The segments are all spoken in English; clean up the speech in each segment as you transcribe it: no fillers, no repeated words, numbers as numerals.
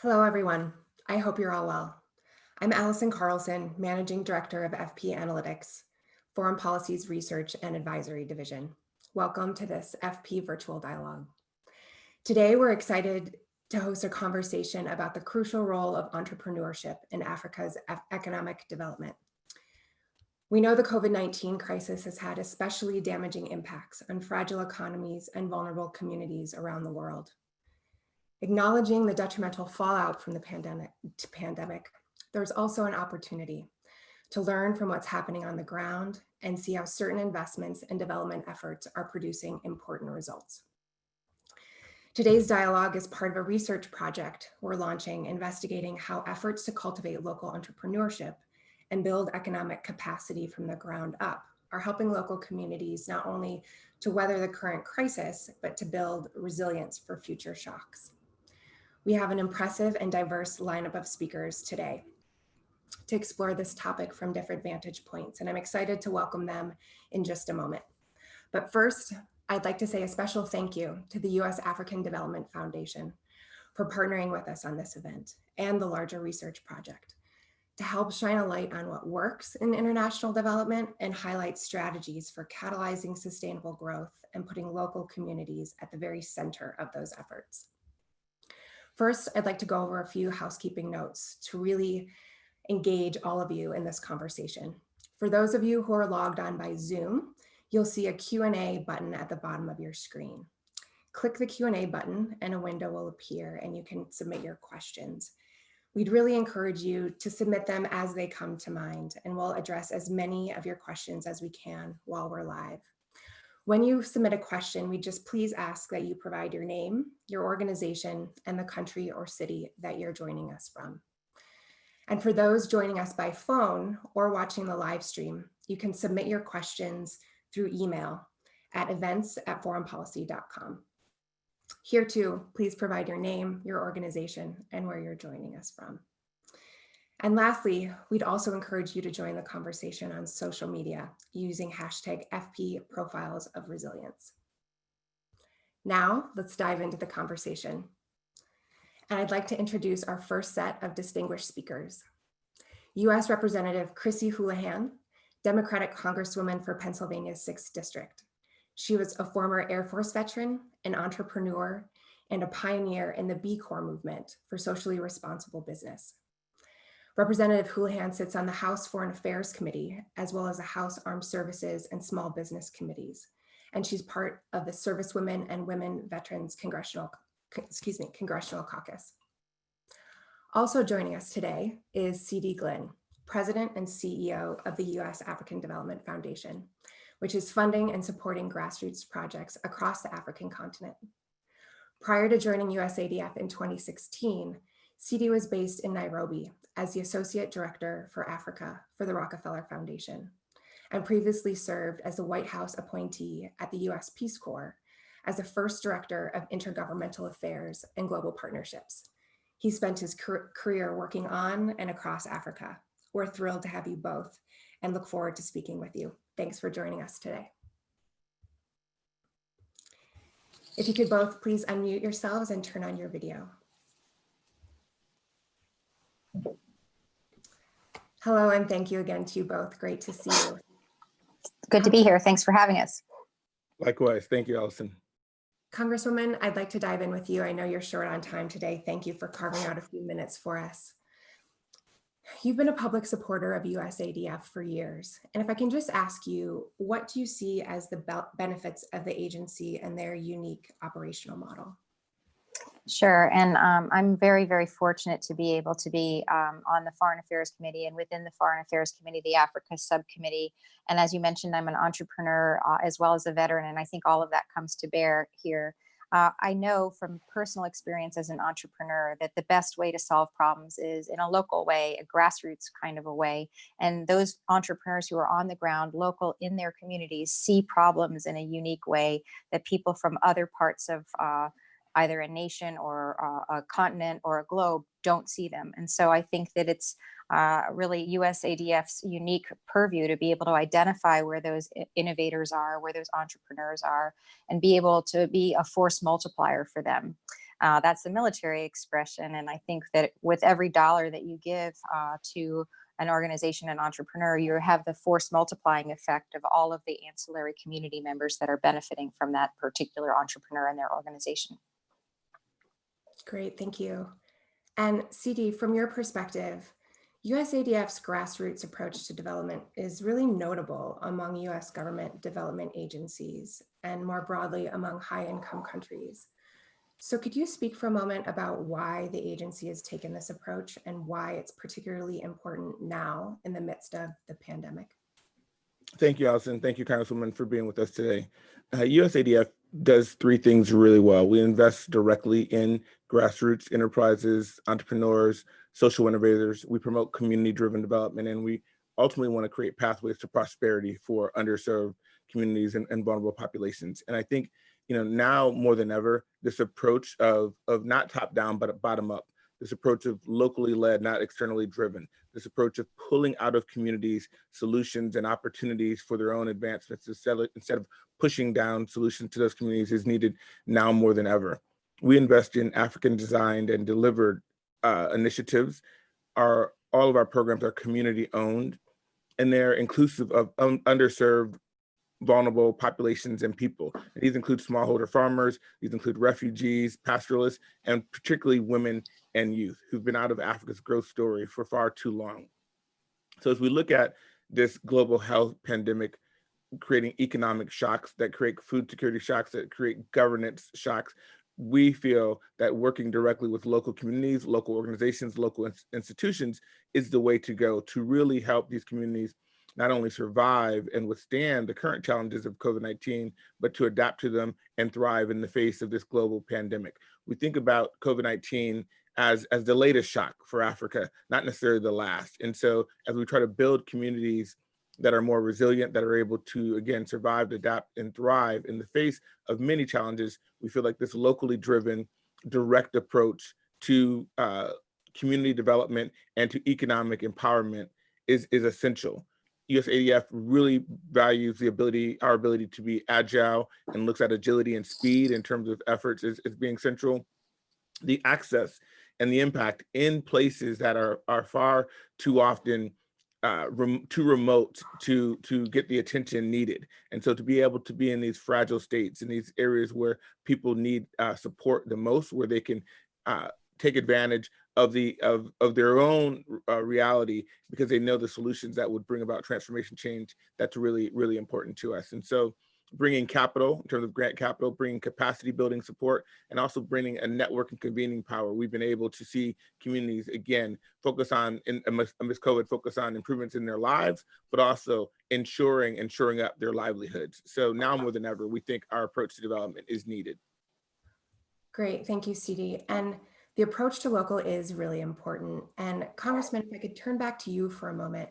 Hello, everyone. I hope you're all well. I'm Allison Carlson, Managing Director of FP Analytics, Foreign Policies Research and Advisory Division. Welcome to this FP Virtual Dialogue. Today, we're excited to host a conversation about the crucial role of entrepreneurship in Africa's economic development. We know the COVID-19 crisis has had especially damaging impacts on fragile economies and vulnerable communities around the world. Acknowledging the detrimental fallout from the pandemic, there's also an opportunity to learn from what's happening on the ground and see how certain investments and development efforts are producing important results. Today's dialogue is part of a research project we're launching investigating how efforts to cultivate local entrepreneurship and build economic capacity from the ground up are helping local communities not only to weather the current crisis, but to build resilience for future shocks. We have an impressive and diverse lineup of speakers today to explore this topic from different vantage points, and I'm excited to welcome them in just a moment. But first, I'd like to say a special thank you to the U.S. African Development Foundation for partnering with us on this event and the larger research project to help shine a light on what works in international development and highlight strategies for catalyzing sustainable growth and putting local communities at the very center of those efforts. First, I'd like to go over a few housekeeping notes to really engage all of you in this conversation. For those of you who are logged on by Zoom, you'll see a Q&A button at the bottom of your screen. Click the Q&A button and a window will appear and you can submit your questions. We'd really encourage you to submit them as they come to mind, and we'll address as many of your questions as we can while we're live. When you submit a question, we just please ask that you provide your name, your organization, and the country or city that you're joining us from. And for those joining us by phone or watching the live stream, you can submit your questions through email at events@foreignpolicy.com. Here too, please provide your name, your organization, and where you're joining us from. And lastly, we'd also encourage you to join the conversation on social media using hashtag FP Profiles of Resilience. Now, let's dive into the conversation. And I'd like to introduce our first set of distinguished speakers. U.S. Representative Chrissy Houlihan, Democratic Congresswoman for Pennsylvania's 6th District. She was a former Air Force veteran, an entrepreneur, and a pioneer in the B Corps movement for socially responsible business. Representative Houlihan sits on the House Foreign Affairs Committee, as well as the House Armed Services and Small Business Committees. And she's part of the Servicewomen and Women Veterans Congressional Caucus. Also joining us today is C.D. Glynn, President and CEO of the U.S. African Development Foundation, which is funding and supporting grassroots projects across the African continent. Prior to joining USADF in 2016, CD was based in Nairobi as the Associate Director for Africa for the Rockefeller Foundation, and previously served as the White House appointee at the US Peace Corps as the first Director of Intergovernmental Affairs and Global Partnerships. He spent his career working on and across Africa. We're thrilled to have you both and look forward to speaking with you. Thanks for joining us today. If you could both please unmute yourselves and turn on your video. Hello, and thank you again to you both. Great to see you. Good to be here. Thanks for having us. Likewise. Thank you, Allison. Congresswoman, I'd like to dive in with you. I know you're short on time today. Thank you for carving out a few minutes for us. You've been a public supporter of USADF for years. And if I can just ask you, what do you see as the benefits of the agency and their unique operational model? Sure. And I'm very, very fortunate to be able to be on the Foreign Affairs Committee, and within the Foreign Affairs Committee, the Africa Subcommittee. And as you mentioned, I'm an entrepreneur as well as a veteran, and I think all of that comes to bear here. I know from personal experience as an entrepreneur that the best way to solve problems is in a local way, a grassroots kind of a way. And those entrepreneurs who are on the ground, local in their communities, see problems in a unique way that people from other parts of either a nation or a continent or a globe don't see them. And so I think that it's really USADF's unique purview to be able to identify where those innovators are, where those entrepreneurs are, and be able to be a force multiplier for them. That's a military expression. And I think that with every dollar that you give to an organization, an entrepreneur, you have the force multiplying effect of all of the ancillary community members that are benefiting from that particular entrepreneur and their organization. Great, thank you. And CD, from your perspective, USADF's grassroots approach to development is really notable among US government development agencies and more broadly among high-income countries. So could you speak for a moment about why the agency has taken this approach and why it's particularly important now in the midst of the pandemic? Thank you, Allison. Thank you, Congresswoman, for being with us today. USADF does three things really well. We invest directly in grassroots enterprises, entrepreneurs, social innovators. We promote community-driven development, and we ultimately want to create pathways to prosperity for underserved communities and vulnerable populations. And I think, now more than ever, this approach of not top-down, but bottom-up, this approach of locally led, not externally driven, this approach of pulling out of communities solutions and opportunities for their own advancements instead of pushing down solutions to those communities is needed now more than ever. We invest in African designed and delivered initiatives. All of our programs are community owned, and they're inclusive of underserved, vulnerable populations and people. And these include smallholder farmers, these include refugees, pastoralists, and particularly women and youth who've been out of Africa's growth story for far too long. So as we look at this global health pandemic creating economic shocks that create food security shocks, that create governance shocks, we feel that working directly with local communities, local organizations, local institutions is the way to go to really help these communities not only survive and withstand the current challenges of COVID-19, but to adapt to them and thrive in the face of this global pandemic. We think about COVID-19 as the latest shock for Africa, not necessarily the last. And so as we try to build communities that are more resilient, that are able to, again, survive, adapt, and thrive in the face of many challenges, we feel like this locally driven, direct approach to community development and to economic empowerment is essential. USADF really values our ability to be agile and looks at agility and speed in terms of efforts as being central. The access and the impact in places that are far too often too remote to get the attention needed. And so to be able to be in these fragile states, in these areas where people need support the most, where they can take advantage of their own reality because they know the solutions that would bring about transformation change, that's really, really important to us. And so bringing capital in terms of grant capital, bringing capacity building support, and also bringing a network and convening power. We've been able to see communities, again, focus on, amidst COVID, focus on improvements in their lives, but also shoring up their livelihoods. So now more than ever, we think our approach to development is needed. Great, thank you, CD. And the approach to local is really important. And Congressman, if I could turn back to you for a moment.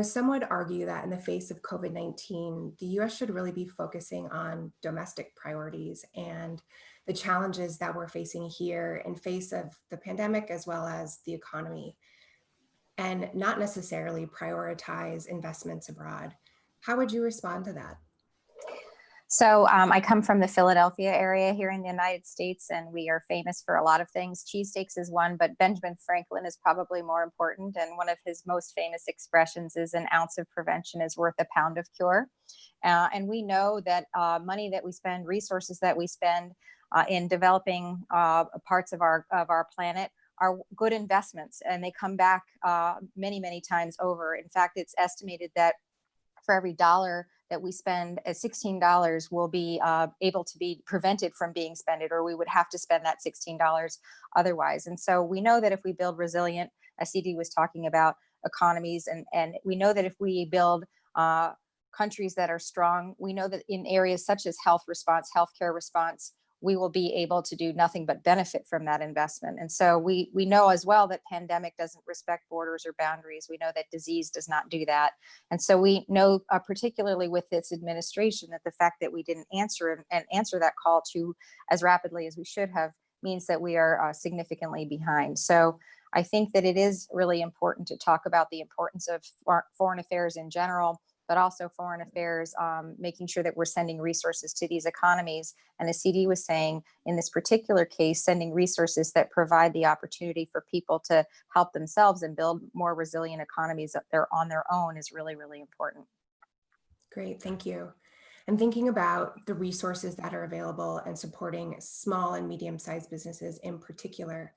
Some would argue that in the face of COVID-19, the US should really be focusing on domestic priorities and the challenges that we're facing here in face of the pandemic as well as the economy, and not necessarily prioritize investments abroad. How would you respond to that? So I come from the Philadelphia area here in the United States, and we are famous for a lot of things. Cheesesteaks is one, but Benjamin Franklin is probably more important. And one of his most famous expressions is an ounce of prevention is worth a pound of cure. And we know that money that we spend, resources that we spend in developing parts of our planet are good investments, and they come back many, many times over. In fact, it's estimated that for every dollar that we spend, $16 will be able to be prevented from being spent, or we would have to spend that $16 otherwise. And so we know that if we build resilient, as CD was talking about, economies, and we know that if we build countries that are strong, we know that in areas such as health response, healthcare response, we will be able to do nothing but benefit from that investment. And so we know as well that pandemic doesn't respect borders or boundaries. We know that disease does not do that. And so we know, particularly with this administration, that the fact that we didn't answer that call to as rapidly as we should have means that we are significantly behind. So I think that it is really important to talk about the importance of foreign affairs in general, but also foreign affairs, making sure that we're sending resources to these economies. And as CD was saying, in this particular case, sending resources that provide the opportunity for people to help themselves and build more resilient economies that they're on their own is really, really important. Great, thank you. And thinking about the resources that are available and supporting small and medium-sized businesses in particular,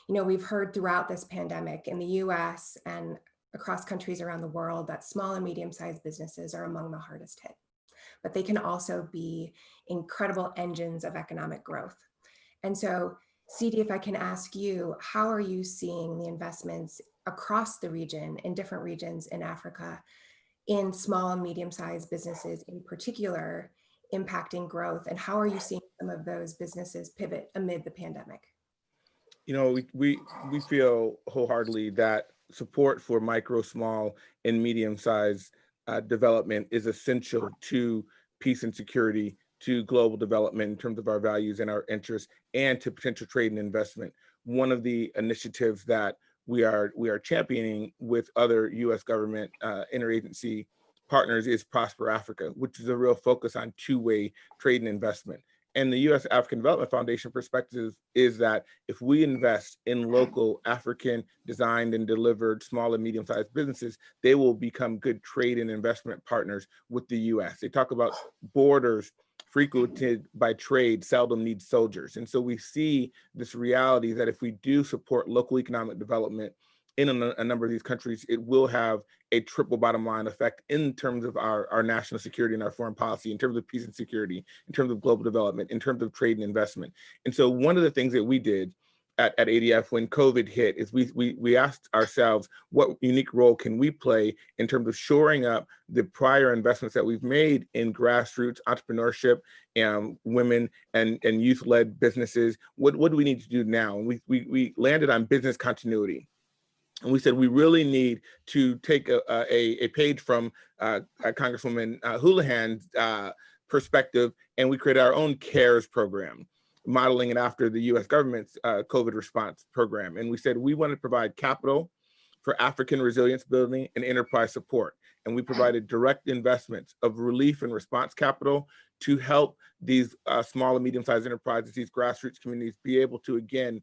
we've heard throughout this pandemic in the US and across countries around the world that small and medium-sized businesses are among the hardest hit, but they can also be incredible engines of economic growth. And so, CD, if I can ask you, how are you seeing the investments across the region, in different regions in Africa, in small and medium-sized businesses in particular, impacting growth? And how are you seeing some of those businesses pivot amid the pandemic? We feel wholeheartedly that support for micro, small, and medium-sized development is essential to peace and security, to global development in terms of our values and our interests, and to potential trade and investment. One of the initiatives that we are championing with other U.S. government interagency partners is Prosper Africa, which is a real focus on two-way trade and investment. And the U.S. African Development Foundation perspective is that if we invest in local African designed and delivered small and medium-sized businesses, they will become good trade and investment partners with the U.S. They talk about borders frequented by trade seldom need soldiers. And so we see this reality that if we do support local economic development in a number of these countries, it will have a triple bottom line effect in terms of our national security and our foreign policy, in terms of peace and security, in terms of global development, in terms of trade and investment. And so one of the things that we did at ADF when COVID hit is we asked ourselves, what unique role can we play in terms of shoring up the prior investments that we've made in grassroots entrepreneurship and women and youth-led businesses? What do we need to do now? And we landed on business continuity. And we said we really need to take a page from Congresswoman Houlihan's perspective, and we created our own CARES program, modeling it after the U.S. government's COVID response program. And we said we want to provide capital for African resilience building and enterprise support. And we provided direct investments of relief and response capital to help these small and medium-sized enterprises, these grassroots communities, be able to, again,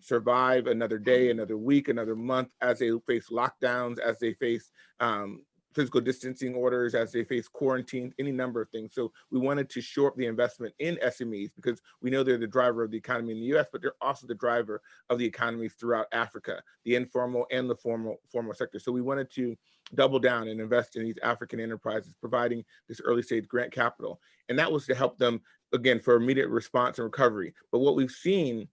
survive another day, another week, another month as they face lockdowns, as they face physical distancing orders, as they face quarantines, any number of things. So we wanted to shore up the investment in SMEs because we know they're the driver of the economy in the US, but they're also the driver of the economies throughout Africa, the informal and the formal sector. So we wanted to double down and invest in these African enterprises, providing this early stage grant capital. And that was to help them, again, for immediate response and recovery. But what we've seen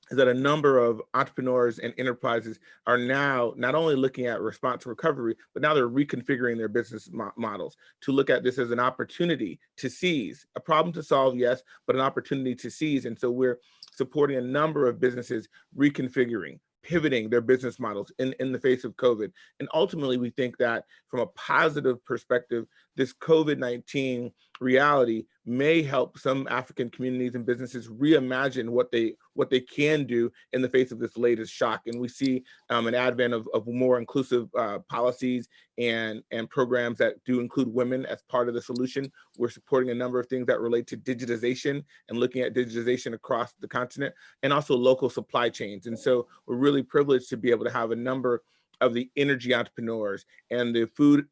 is that a number of entrepreneurs and enterprises are now not only looking at response and recovery, but now they're reconfiguring their business models to look at this as an opportunity to seize, a problem to solve, yes, but an opportunity to seize. And so we're supporting a number of businesses reconfiguring, pivoting their business models in the face of COVID. And ultimately, we think that from a positive perspective, this COVID-19 reality may help some African communities and businesses reimagine what they can do in the face of this latest shock. And we see an advent of more inclusive policies and programs that do include women as part of the solution. We're supporting a number of things that relate to digitization and looking at digitization across the continent, and also local supply chains. And so we're really privileged to be able to have a number of the energy entrepreneurs and the food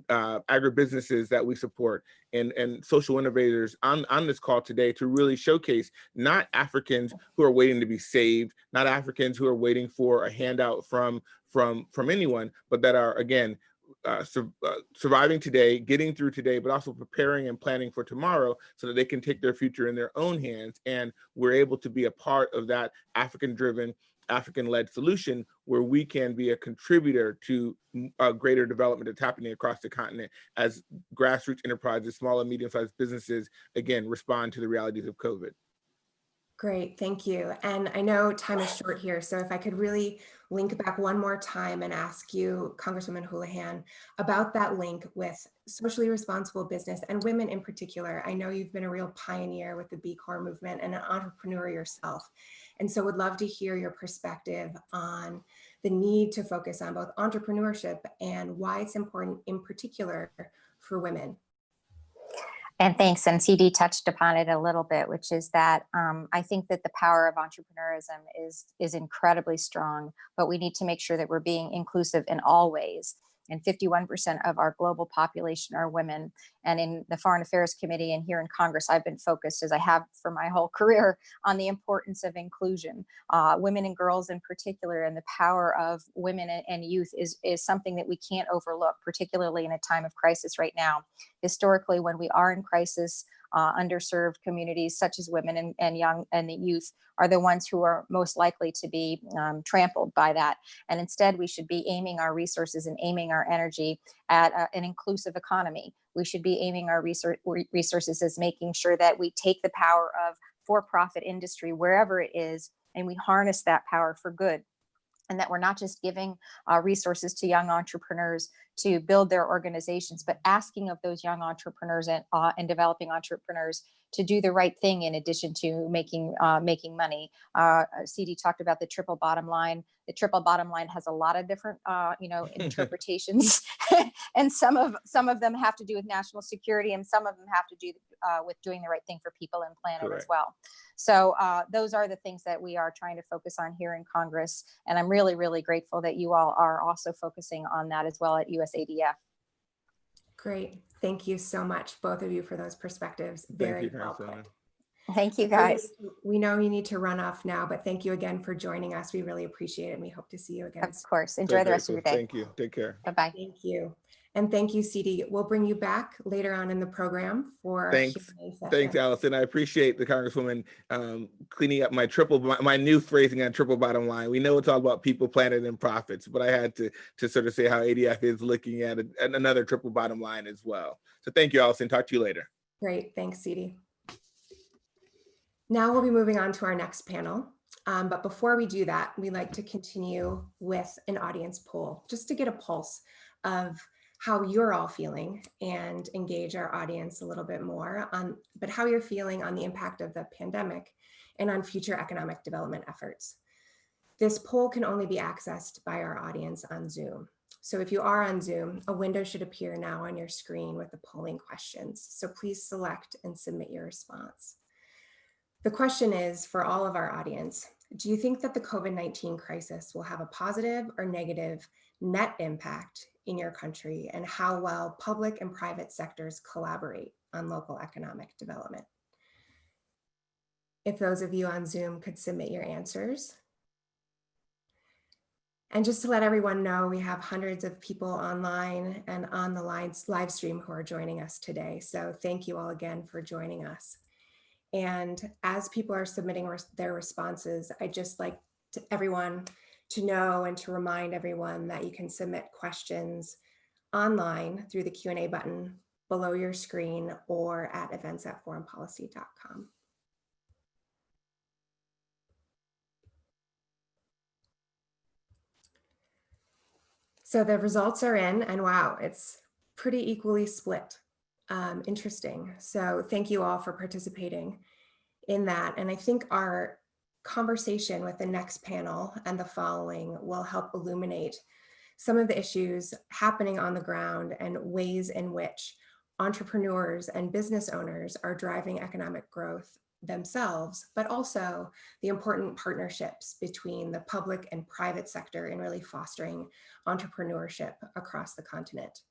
agribusinesses that we support and social innovators on this call today to really showcase not Africans who are waiting to be saved, not Africans who are waiting for a handout from anyone, but that are, again, surviving today, getting through today, but also preparing and planning for tomorrow so that they can take their future in their own hands. And we're able to be a part of that African-driven, African-led solution where we can be a contributor to greater development that's happening across the continent as grassroots enterprises, small and medium-sized businesses, again, respond to the realities of COVID. Great, thank you. And I know time is short here, so if I could really link back one more time and ask you, Congresswoman Houlihan, about that link with socially responsible business and women in particular. I know you've been a real pioneer with the B Corps movement and an entrepreneur yourself. And so would love to hear your perspective on the need to focus on both entrepreneurship and why it's important in particular for women? And thanks. And CD touched upon it a little bit, which is that I think that the power of entrepreneurism is incredibly strong, but we need to make sure that we're being inclusive in all ways. And 51% of our global population are women. And in the Foreign Affairs Committee and here in Congress, I've been focused, as I have for my whole career, on the importance of inclusion. Women and girls in particular, and the power of women and youth is something that we can't overlook, particularly in a time of crisis right now. Historically, when we are in crisis, underserved communities such as women and young and the youth are the ones who are most likely to be trampled by that. And instead, we should be aiming our resources and aiming our energy at an inclusive economy. We should be aiming our resources as making sure that we take the power of for-profit industry wherever it is, and we harness that power for good. And that we're not just giving resources to young entrepreneurs to build their organizations, but asking of those young entrepreneurs and developing entrepreneurs to do the right thing in addition to making money. CD talked about the triple bottom line. The triple bottom line has a lot of different interpretations, and some of them have to do with national security, and some of them have to do with doing the right thing for people and planet Correct. as well. So those are the things that we are trying to focus on here in Congress. And I'm really, really grateful that you all are also focusing on that as well at USADF. Great. Thank you so much, both of you, for those perspectives. Very well put. Thank you, guys. We know you need to run off now, but thank you again for joining us. We really appreciate it, and we hope to see you again. Of course. Enjoy the rest of your day. Thank you. Take care. Bye-bye. Thank you. And thank you, CD. We'll bring you back later on in the program for a Q&A session. Thanks, Allison. I appreciate the Congresswoman cleaning up my new phrasing on triple bottom line. We know it's all about people, planet, and profits, but I had to sort of say how ADF is looking at another triple bottom line as well. So thank you, Allison. Talk to you later. Great. Thanks, CD. Now we'll be moving on to our next panel. But before we do that, we'd like to continue with an audience poll, just to get a pulse of how you're all feeling and engage our audience a little bit more on, but how you're feeling on the impact of the pandemic and on future economic development efforts. This poll can only be accessed by our audience on Zoom. So if you are on Zoom, a window should appear now on your screen with the polling questions. So please select and submit your response. The question is, for all of our audience, do you think that the COVID-19 crisis will have a positive or negative net impact in your country, and how well public and private sectors collaborate on local economic development? If those of you on Zoom could submit your answers. And just to let everyone know, we have hundreds of people online and on the live stream who are joining us today. So thank you all again for joining us. And as people are submitting their responses, I'd just like everyone to know and to remind everyone that you can submit questions online through the Q&A button below your screen or at events@foreignpolicy.com. So the results are in, and wow, it's pretty equally split. Interesting. So thank you all for participating in that. And I think our conversation with the next panel and the following will help illuminate some of the issues happening on the ground and ways in which entrepreneurs and business owners are driving economic growth themselves, but also the important partnerships between the public and private sector in really fostering entrepreneurship across the continent.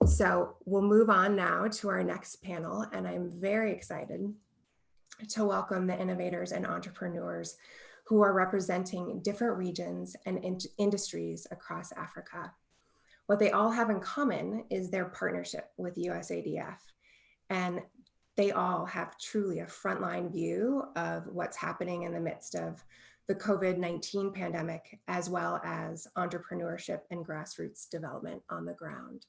So we'll move on now to our next panel, and I'm very excited to welcome the innovators and entrepreneurs who are representing different regions and industries across Africa. What they all have in common is their partnership with USADF, and they all have truly a frontline view of what's happening in the midst of the COVID-19 pandemic, as well as entrepreneurship and grassroots development on the ground.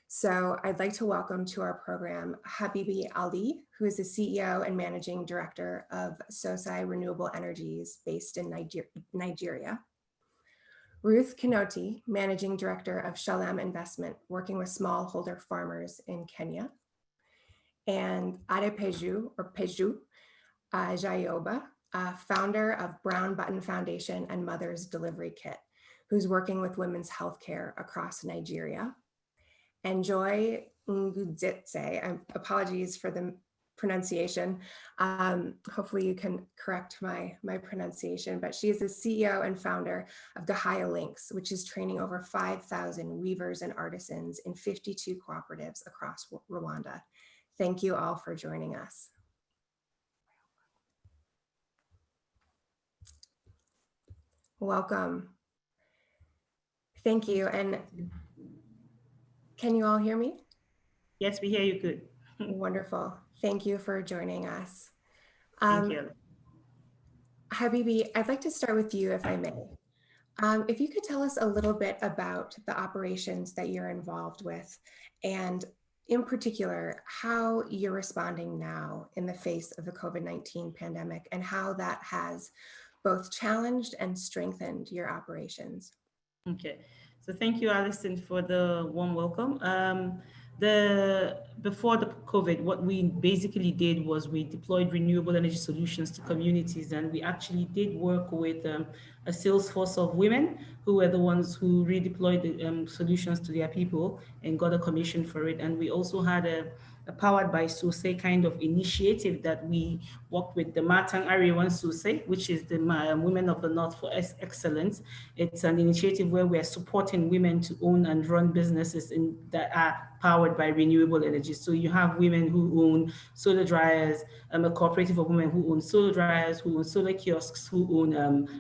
So I'd like to welcome to our program Habibi Ali, who is the CEO and Managing Director of Sosai Renewable Energies based in Nigeria. Ruth Kinoti, Managing Director of Shalem Investment, working with smallholder farmers in Kenya. And Adepeju Jayoba, founder of Brown Button Foundation and Mother's Delivery Kit, who's working with women's healthcare across Nigeria. and Joy Nguditse. Apologies for the pronunciation. Hopefully you can correct my pronunciation, but she is the CEO and founder of Gahaya Links, which is training over 5,000 weavers and artisans in 52 cooperatives across Rwanda. Thank you all for joining us. Welcome. Thank you. And can you all hear me? Yes, we hear you good. Wonderful. Thank you for joining us. Thank you. Habibi, I'd like to start with you, if I may. If you could tell us a little bit about the operations that you're involved with, and in particular, how you're responding now in the face of the COVID-19 pandemic, and how that has both challenged and strengthened your operations. Okay, so thank you, Alison, for the warm welcome. Before the COVID, what we basically did was we deployed renewable energy solutions to communities, and we actually did work with a sales force of women who were the ones who redeployed the solutions to their people and got a commission for it. And we also had a powered by SUSE kind of initiative that we worked with the Matang Arewan SUSE, which is the Women of the North for Excellence. It's an initiative where we're supporting women to own and run businesses that are powered by renewable energy. So you have women who own solar dryers, a cooperative of women who own solar dryers, who own solar kiosks, who own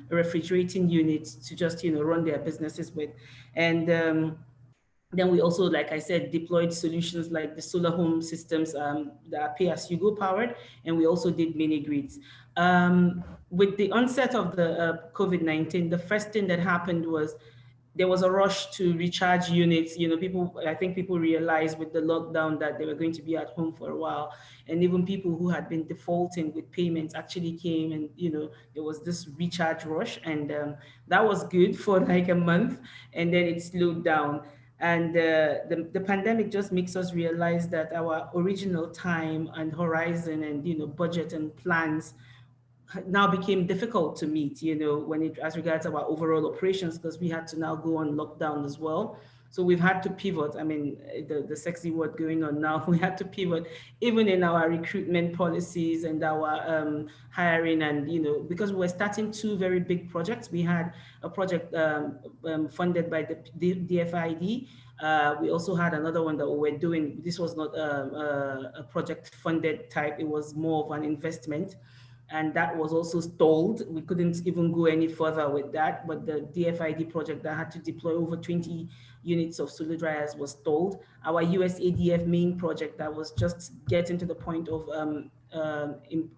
a refrigerating unit to just run their businesses with. And then we also, like I said, deployed solutions like the solar home systems that are pay-as-you-go powered, and we also did mini grids. With the onset of the COVID-19, the first thing that happened was there was a rush to recharge units. I think people realized with the lockdown that they were going to be at home for a while, and even people who had been defaulting with payments actually came, and there was this recharge rush, and that was good for like a month, and then it slowed down. And the pandemic just makes us realize that our original time and horizon and budget and plans now became difficult to meet, as regards our overall operations, because we had to now go on lockdown as well. So we've had to pivot. I mean, the sexy word going on now, we had to pivot even in our recruitment policies and our hiring, and, because we were starting two very big projects. We had a project funded by the DFID. We also had another one that we were doing. This was not a project funded type. It was more of an investment. And that was also stalled. We couldn't even go any further with that. But the DFID project that had to deploy over 20 units of solar dryers was stalled. Our USADF main project that was just getting to the point of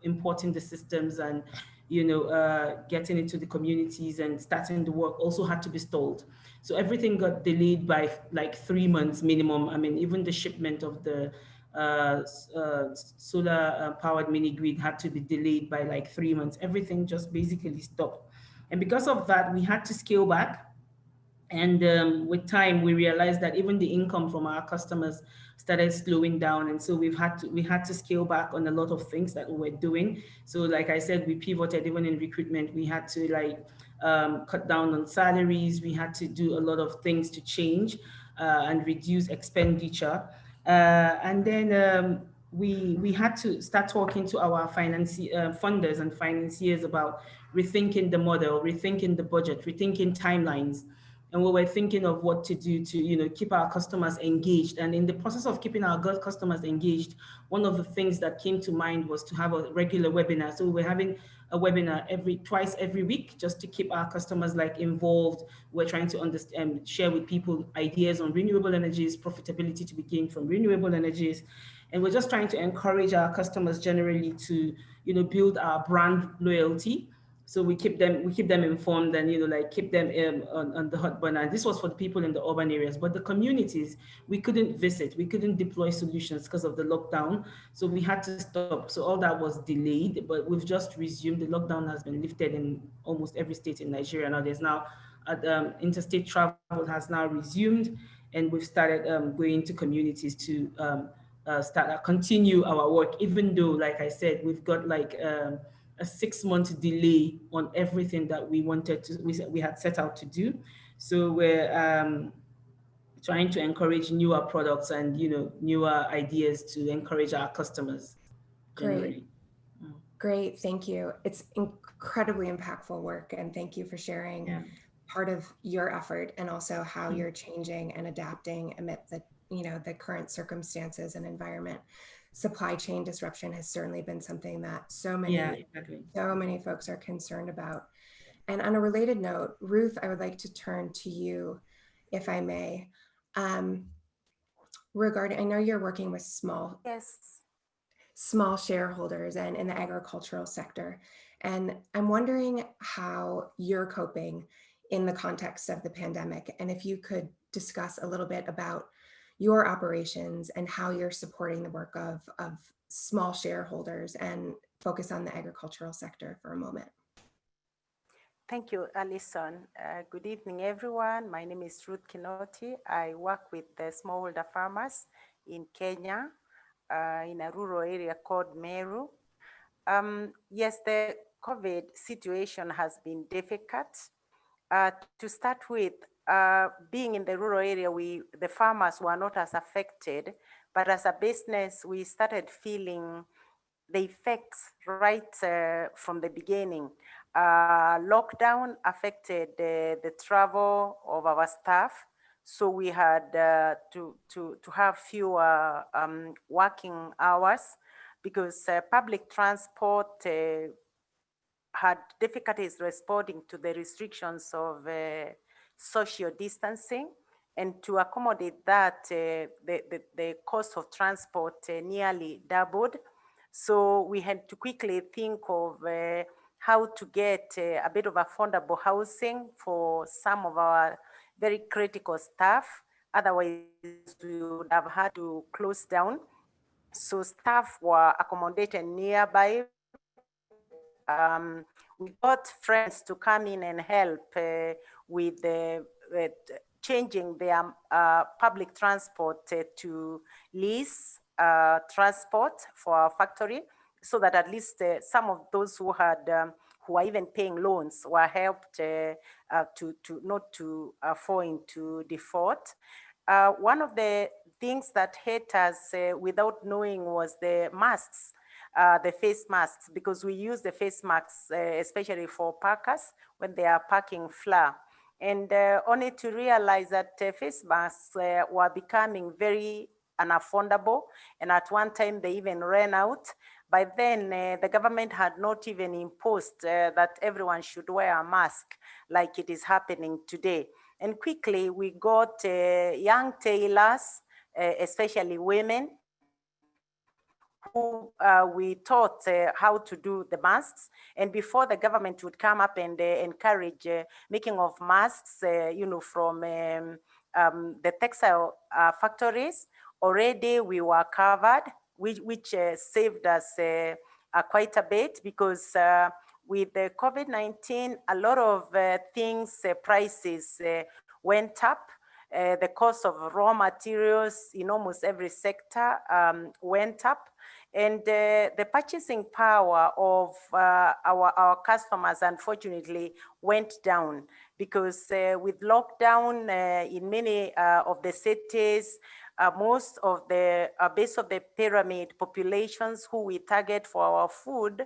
importing the systems and getting into the communities and starting the work also had to be stalled. So everything got delayed by like 3 months minimum. I mean, even the shipment of the solar powered mini grid had to be delayed by like 3 months. Everything just basically stopped. And because of that, we had to scale back. And with time, we realized that even the income from our customers started slowing down. And so we had to scale back on a lot of things that we were doing. So like I said, we pivoted. Even in recruitment, we had to cut down on salaries. We had to do a lot of things to change and reduce expenditure. And then we had to start talking to our funders and financiers about rethinking the model, rethinking the budget, rethinking timelines. And we were thinking of what to do to keep our customers engaged. And in the process of keeping our customers engaged, one of the things that came to mind was to have a regular webinar. So we're having a webinar twice every week, just to keep our customers involved. We're trying to understand, share with people ideas on renewable energies, profitability to be gained from renewable energies. And we're just trying to encourage our customers generally to build our brand loyalty. So we keep them informed and keep them on the hot burner. And this was for the people in the urban areas, but the communities we couldn't visit, we couldn't deploy solutions because of the lockdown. So we had to stop. So all that was delayed, but we've just resumed. The lockdown has been lifted in almost every state in Nigeria now. There's now interstate travel has now resumed, and we've started going to communities to continue our work. Even though, like I said, we've got a 6-month delay on everything that we had set out to do. So trying to encourage newer products and newer ideas to encourage our customers generally. Great, thank you. It's incredibly impactful work, and thank you for sharing part of your effort and also how you're changing and adapting amid the current circumstances and environment. Supply chain disruption has certainly been something that so many folks are concerned about. And on a related note, Ruth, I would like to turn to you, if I may, regarding, I know you're working with small shareholders and in the agricultural sector. And I'm wondering how you're coping in the context of the pandemic. And if you could discuss a little bit about your operations and how you're supporting the work of small shareholders and focus on the agricultural sector for a moment. Thank you, Alison. Good evening, everyone. My name is Ruth Kinoti. I work with the smallholder farmers in Kenya, in a rural area called Meru. Yes, the COVID situation has been difficult. To start with, being in the rural area, the farmers were not as affected, but as a business, we started feeling the effects right from the beginning. Lockdown affected the travel of our staff, so we had to have fewer working hours because public transport had difficulties responding to the restrictions of social distancing. And to accommodate that, the cost of transport nearly doubled. So we had to quickly think of how to get a bit of affordable housing for some of our very critical staff. Otherwise, we would have had to close down. So staff were accommodated nearby. We got friends to come in and help with changing their public transport to lease transport for our factory, so that at least some of those who are even paying loans were helped to not to fall into default. One of the things that hit us without knowing was the masks. The face masks, because we use the face masks especially for packers when they are packing flour. And only to realize that face masks were becoming very unaffordable, and at one time they even ran out. By then, the government had not even imposed that everyone should wear a mask like it is happening today. And quickly we got young tailors, especially women, who we taught how to do the masks. And before the government would come up and encourage making of masks, from the textile factories, already we were covered, which saved us quite a bit, because with the COVID-19, a lot of things, prices went up. The cost of raw materials in almost every sector went up. And the purchasing power of our customers, unfortunately, went down, because with lockdown in many of the cities, most of the base of the pyramid populations who we target for our food,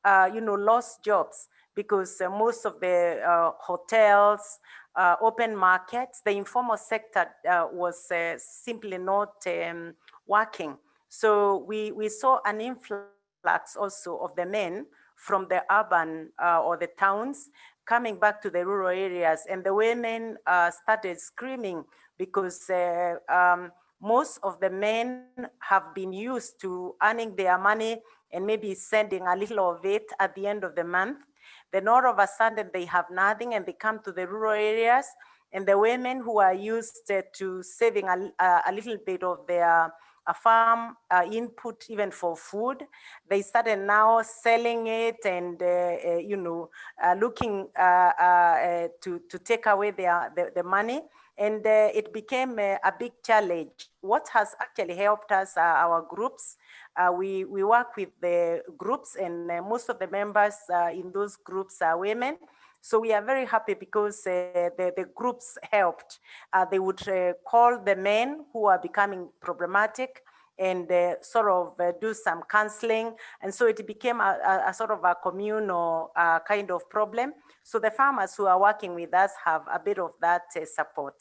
lost jobs, because most of the hotels, open markets, the informal sector was simply not working. So we saw an influx also of the men from the urban or the towns coming back to the rural areas, and the women started screaming, because most of the men have been used to earning their money and maybe sending a little of it at the end of the month. Then all of a sudden they have nothing, and they come to the rural areas, and the women who are used to saving a little bit of their farm input, even for food, they started now selling it and looking to take away the money, and it became a big challenge. What has actually helped us are our groups. We work with the groups, and most of the members in those groups are women. So we are very happy because the groups helped. They would call the men who are becoming problematic and sort of do some counseling. And so it became a sort of a communal kind of problem. So the farmers who are working with us have a bit of that support.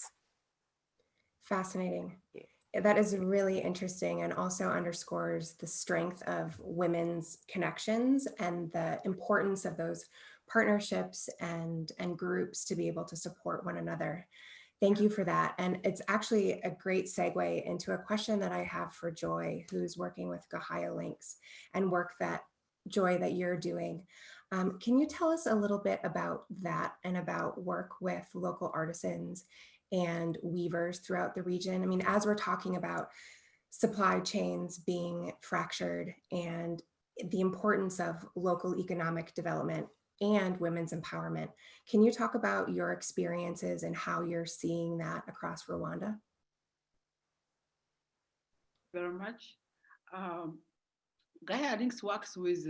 Fascinating. Yeah. That is really interesting and also underscores the strength of women's connections and the importance of those partnerships and groups to be able to support one another. Thank you for that. And it's actually a great segue into a question that I have for Joy, who's working with Gaia Links and work that, Joy, that you're doing. Can you tell us a little bit about that and about work with local artisans and weavers throughout the region? I mean, as we're talking about supply chains being fractured and the importance of local economic development and women's empowerment, can you talk about your experiences and how you're seeing that across Rwanda? Very much. Gaia Links works with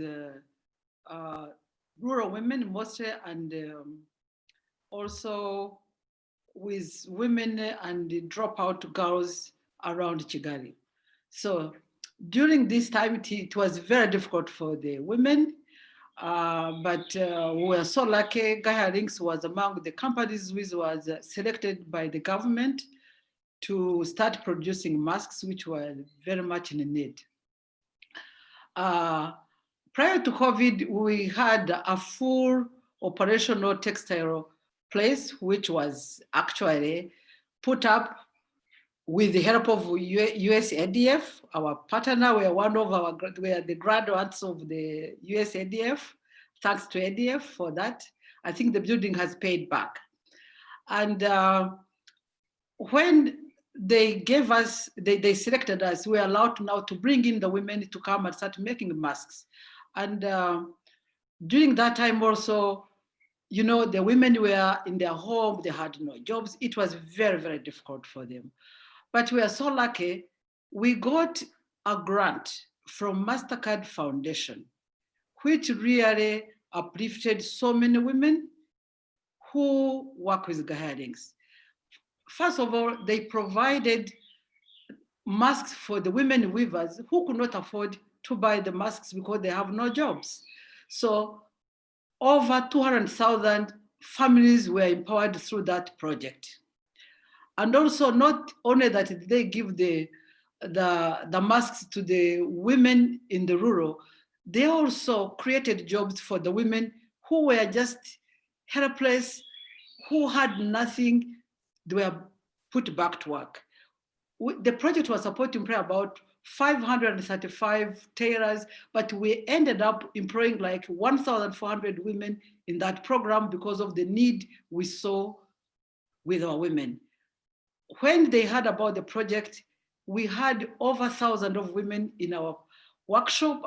rural women mostly, and also with women and the dropout girls around Kigali. So during this time, it was very difficult for the women, but we were so lucky. Gaia Links was among the companies which was selected by the government to start producing masks, which were very much in need. Prior to COVID, we had a full operational textile place, which was actually put up with the help of USADF, our partner. We are the graduates of the USADF. Thanks to ADF for that. I think the building has paid back. And when they gave us, they selected us, we are allowed now to bring in the women to come and start making masks. And during that time also, you know, the women were in their home, they had no jobs. It was very, very difficult for them. But we are so lucky, we got a grant from MasterCard Foundation, which really uplifted so many women who work with Gaia Links. First of all, they provided masks for the women weavers who could not afford to buy the masks because they have no jobs. So over 200,000 families were empowered through that project. And also, not only that did they give the masks to the women in the rural, they also created jobs for the women who were just helpless, who had nothing. They were put back to work. The project was supporting probably about 535 tailors, but we ended up employing like 1,400 women in that program because of the need we saw with our women. When they heard about the project, we had over 1,000 of women in our workshop,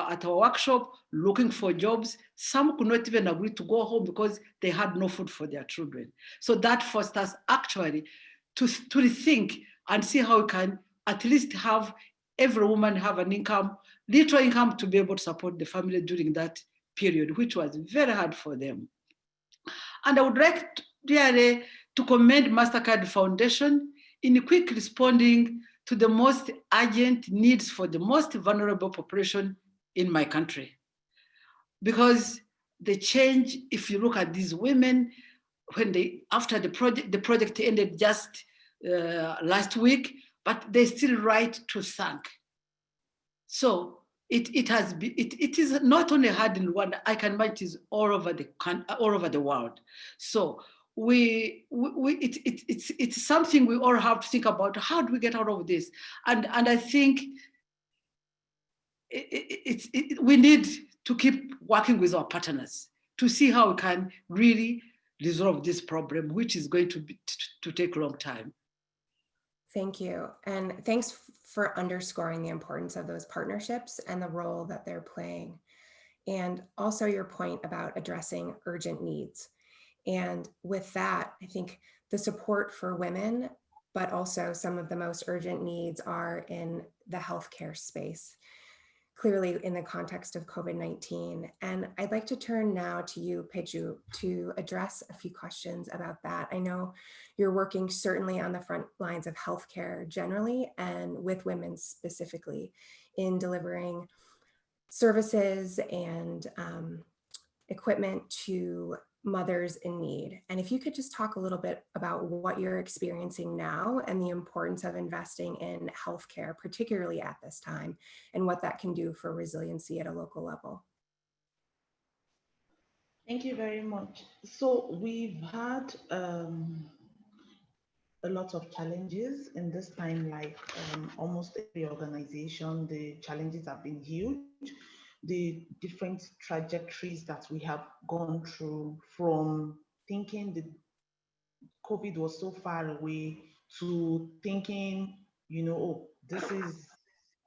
at our workshop, looking for jobs. Some could not even agree to go home because they had no food for their children. So that forced us actually to rethink and see how we can at least have every woman have an income, little income, to be able to support the family during that period, which was very hard for them. And I would like really to commend MasterCard Foundation in quick responding to the most urgent needs for the most vulnerable population in my country. Because the change, if you look at these women, when after the project ended just last week, but they still right to thank. So it is not only hard in Rwanda, I can imagine it is all over the world. So it's something we all have to think about. How do we get out of this? And I think we need to keep working with our partners to see how we can really resolve this problem, which is going to take a long time. Thank you. And thanks for underscoring the importance of those partnerships and the role that they're playing. And also your point about addressing urgent needs. And with that, I think the support for women, but also some of the most urgent needs are in the healthcare space. clearly in the context of COVID-19. And I'd like to turn now to you, Peju, to address a few questions about that. I know you're working certainly on the front lines of healthcare generally and with women specifically in delivering services and equipment to mothers in need. And if you could just talk a little bit about what you're experiencing now and the importance of investing in healthcare, particularly at this time, and what that can do for resiliency at a local level. Thank you very much. So we've had a lot of challenges in this time, like almost every organization, the challenges have been huge. The different trajectories that we have gone through, from thinking the COVID was so far away to thinking, oh, this is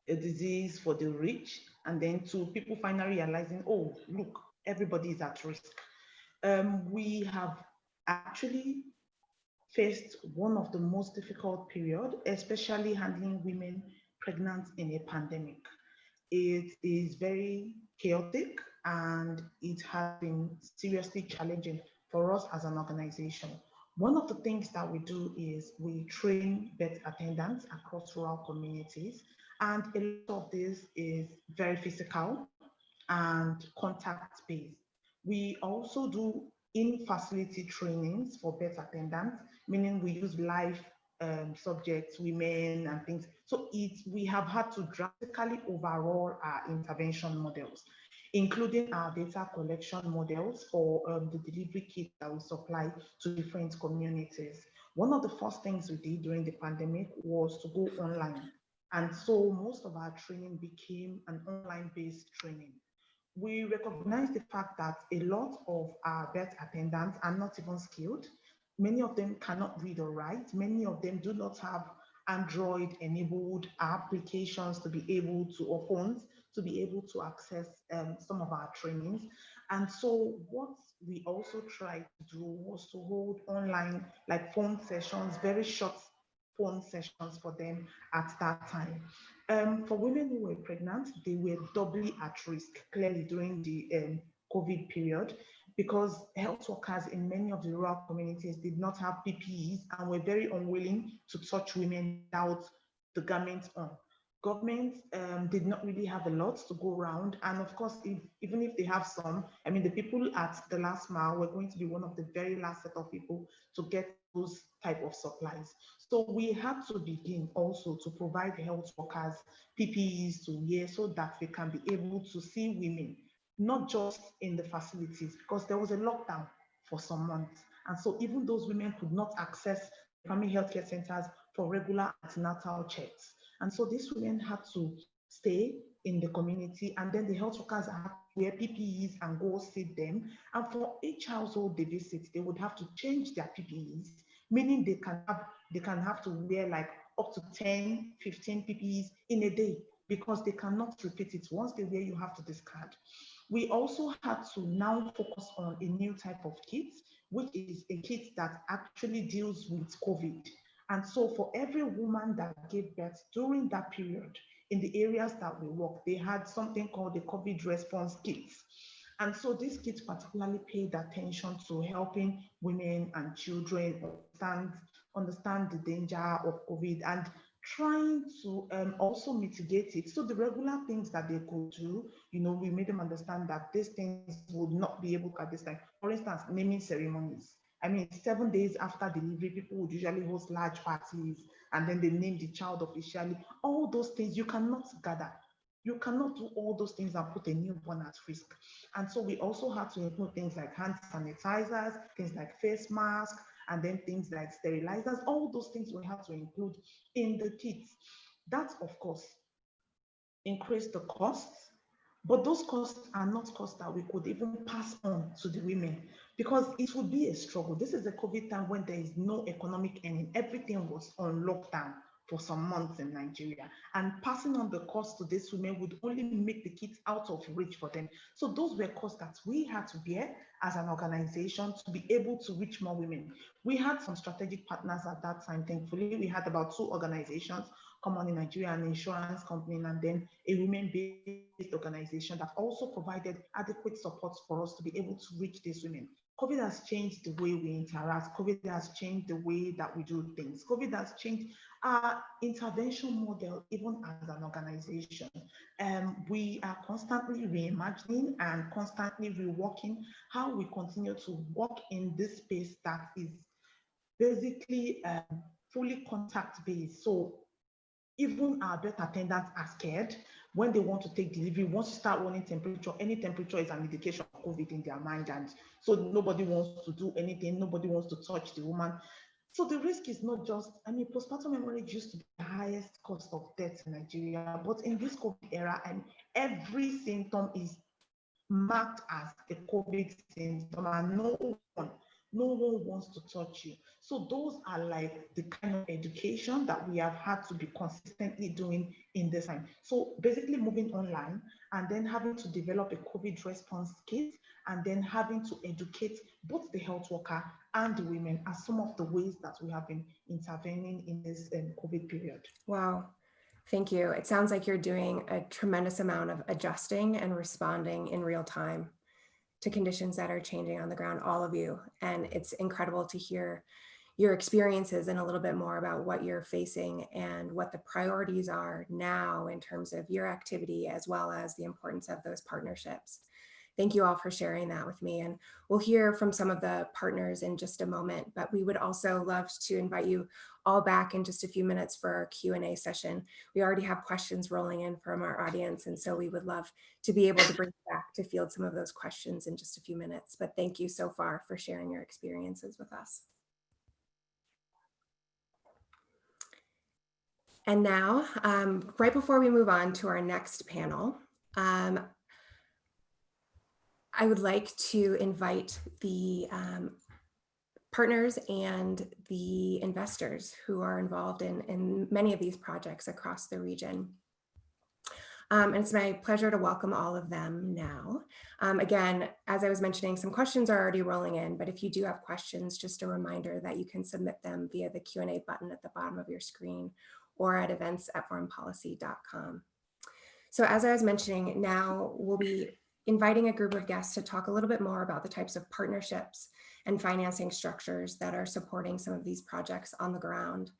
a disease for the rich, and then to people finally realizing, oh, look, everybody is at risk. We have actually faced one of the most difficult periods, especially handling women pregnant in a pandemic. It is very chaotic and it has been seriously challenging for us as an organization. One of the things that we do is we train birth attendants across rural communities, and a lot of this is very physical and contact-based. We also do in-facility trainings for birth attendants, meaning we use live subjects, women and things. So we have had to drastically overhaul our intervention models, including our data collection models for the delivery kit that we supply to different communities. One of the first things we did during the pandemic was to go online. And so most of our training became an online-based training. We recognize the fact that a lot of our birth attendants are not even skilled. Many of them cannot read or write. Many of them do not have Android-enabled applications to be able to, or phones, to be able to access some of our trainings. And so what we also tried to do was to hold online, like phone sessions, very short phone sessions for them at that time. For women who were pregnant, they were doubly at risk, clearly, during the COVID period, because health workers in many of the rural communities did not have PPEs and were very unwilling to touch women without the garments on. Government did not really have a lot to go around. And of course, even if they have some, I mean, the people at the last mile were going to be one of the very last set of people to get those type of supplies. So we had to begin also to provide health workers PPEs to wear so that we can be able to see women, not just in the facilities, because there was a lockdown for some months. And so even those women could not access primary healthcare centers for regular antenatal checks. And so these women had to stay in the community, and then the health workers had to wear PPEs and go see them. And for each household they visit, they would have to change their PPEs, meaning they can have to wear like up to 10, 15 PPEs in a day, because they cannot repeat it. Once they wear, you have to discard. We also had to now focus on a new type of kit, which is a kit that actually deals with COVID. And so for every woman that gave birth during that period, in the areas that we work, they had something called the COVID response kits. And so this kit particularly paid attention to helping women and children understand the danger of COVID and trying to also mitigate it. So the regular things that they could do, we made them understand that these things would not be able to at this time. For instance, naming ceremonies. I mean, 7 days after delivery, people would usually host large parties, and then they name the child officially. All those things you cannot gather. You cannot do all those things and put a newborn at risk. And so we also had to include things like hand sanitizers, things like face masks, and then things like sterilizers. All those things we have to include in the kits. That, of course, increased the costs, but those costs are not costs that we could even pass on to the women, because it would be a struggle. This is a COVID time when there is no economic earning. Everything was on lockdown for some months in Nigeria, and passing on the cost to these women would only make the kids out of reach for them. So those were costs that we had to bear as an organization to be able to reach more women. We had some strategic partners at that time. Thankfully, we had about 2 organizations common in Nigeria, an insurance company, and then a women-based organization that also provided adequate support for us to be able to reach these women. COVID has changed the way we interact. COVID has changed the way that we do things. COVID has changed our intervention model, even as an organization. We are constantly reimagining and constantly reworking how we continue to work in this space that is basically fully contact-based. So even our birth attendants are scared when they want to take delivery. Once you start running temperature, any temperature is an indication of COVID in their mind. And so nobody wants to do anything. Nobody wants to touch the woman. So the risk is not just, postpartum hemorrhage used to be the highest cost of death in Nigeria. But in this COVID era, every symptom is marked as a COVID symptom, and no one wants to touch you. So those are like the kind of education that we have had to be consistently doing in this time. So basically moving online and then having to develop a COVID response kit and then having to educate both the health worker and the women as some of the ways that we have been intervening in this COVID period. Wow. Thank you. It sounds like you're doing a tremendous amount of adjusting and responding in real time to conditions that are changing on the ground, all of you. And it's incredible to hear your experiences and a little bit more about what you're facing and what the priorities are now in terms of your activity, as well as the importance of those partnerships. Thank you all for sharing that with me. And we'll hear from some of the partners in just a moment, but we would also love to invite you all back in just a few minutes for our Q&A session. We already have questions rolling in from our audience, and so we would love to be able to bring you back to field some of those questions in just a few minutes. But thank you so far for sharing your experiences with us. And now, right before we move on to our next panel, I would like to invite the partners and the investors who are involved in many of these projects across the region. And it's my pleasure to welcome all of them now. Again, as I was mentioning, some questions are already rolling in, but if you do have questions, just a reminder that you can submit them via the Q&A button at the bottom of your screen or at events@foreignpolicy.com. So as I was mentioning, now we'll be inviting a group of guests to talk a little bit more about the types of partnerships and financing structures that are supporting some of these projects on the ground.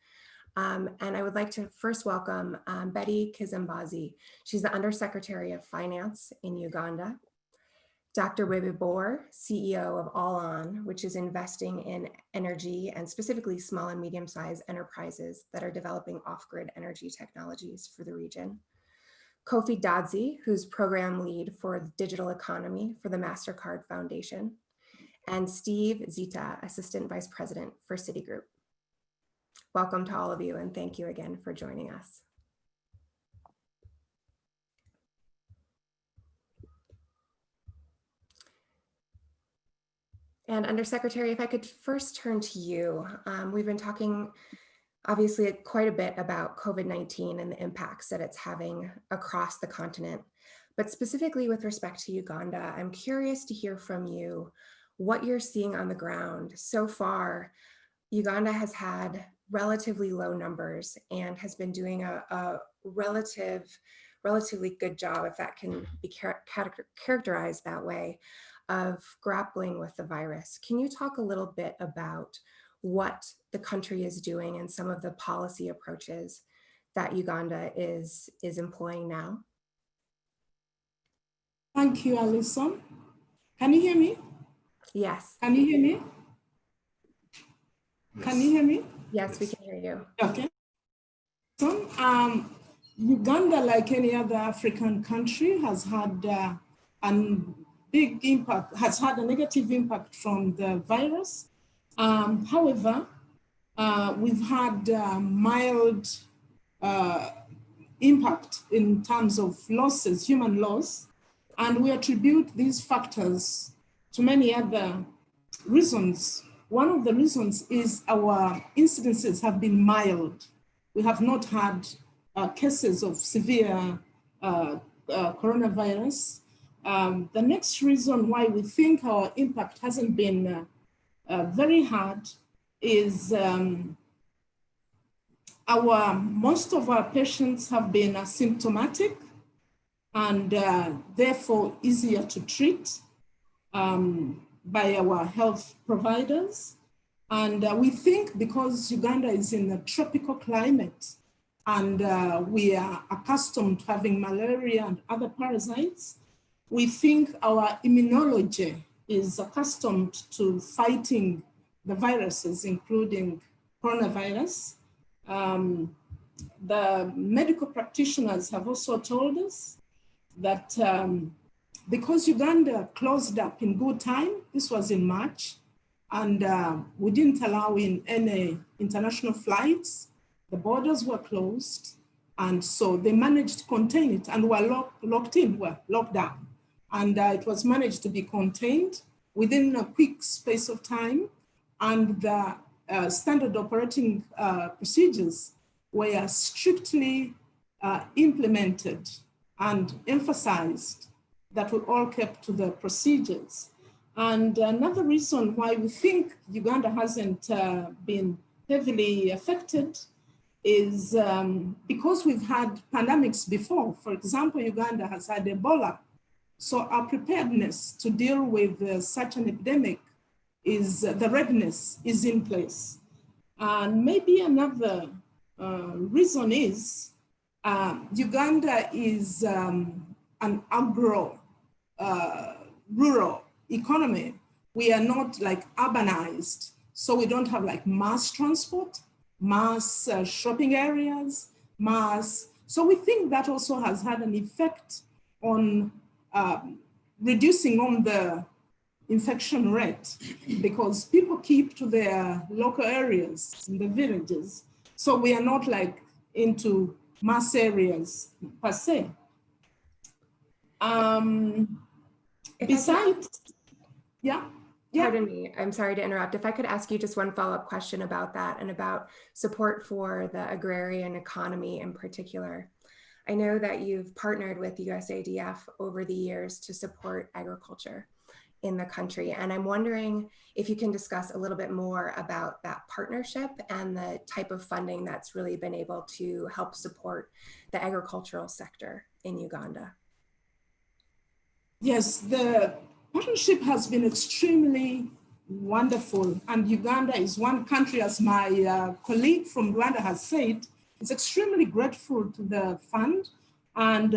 And I would like to first welcome Betty Kizimbazi. She's the Undersecretary of Finance in Uganda. Dr. Webe Bor, CEO of All On, which is investing in energy and specifically small and medium-sized enterprises that are developing off-grid energy technologies for the region. Kofi Dadzi, who's program lead for the digital economy for the MasterCard Foundation, and Steve Zita, Assistant Vice President for Citigroup. Welcome to all of you, and thank you again for joining us. And Undersecretary, if I could first turn to you. We've been talking obviously quite a bit about COVID-19 and the impacts that it's having across the continent, but specifically with respect to Uganda, I'm curious to hear from you what you're seeing on the ground. So far, Uganda has had relatively low numbers and has been doing a relatively good job, if that can be characterized that way, of grappling with the virus. Can you talk a little bit about what the country is doing and some of the policy approaches that Uganda is employing now? Thank you, Alison. Can you hear me? Yes. Can you hear me? Yes. Can you hear me? Yes, we can hear you. Okay. So, Uganda, like any other African country, has had a big impact, has had a negative impact from the virus. However, we've had mild impact in terms of losses, human loss, and we attribute these factors to many other reasons. One of the reasons is our incidences have been mild. We have not had cases of severe coronavirus. The next reason why we think our impact hasn't been very hard is Most of our patients have been asymptomatic and therefore easier to treat by our health providers. And we think because Uganda is in a tropical climate and we are accustomed to having malaria and other parasites, we think our immunology is accustomed to fighting the viruses, including coronavirus. The medical practitioners have also told us that because Uganda closed up in good time, this was in March, and we didn't allow in any international flights, the borders were closed, and so they managed to contain it and were locked down. And it was managed to be contained within a quick space of time, and the standard operating procedures were strictly implemented and emphasized that we all kept to the procedures. And another reason why we think Uganda hasn't been heavily affected is because we've had pandemics before. For example, Uganda has had Ebola. So our preparedness to deal with such an epidemic is, the readiness is in place. And maybe another reason is Uganda is an agro rural economy. We are not like urbanized. So we don't have like mass transport, mass shopping areas, mass. So we think that also has had an effect on reducing on the infection rate because people keep to their local areas in the villages. So we are not like into mass areas per se. Besides, yeah. Pardon me, I'm sorry to interrupt. If I could ask you just one follow-up question about that and about support for the agrarian economy in particular. I know that you've partnered with USADF over the years to support agriculture in the country. And I'm wondering if you can discuss a little bit more about that partnership and the type of funding that's really been able to help support the agricultural sector in Uganda. Yes, the partnership has been extremely wonderful. And Uganda is one country, as my colleague from Rwanda has said, is extremely grateful to the fund. And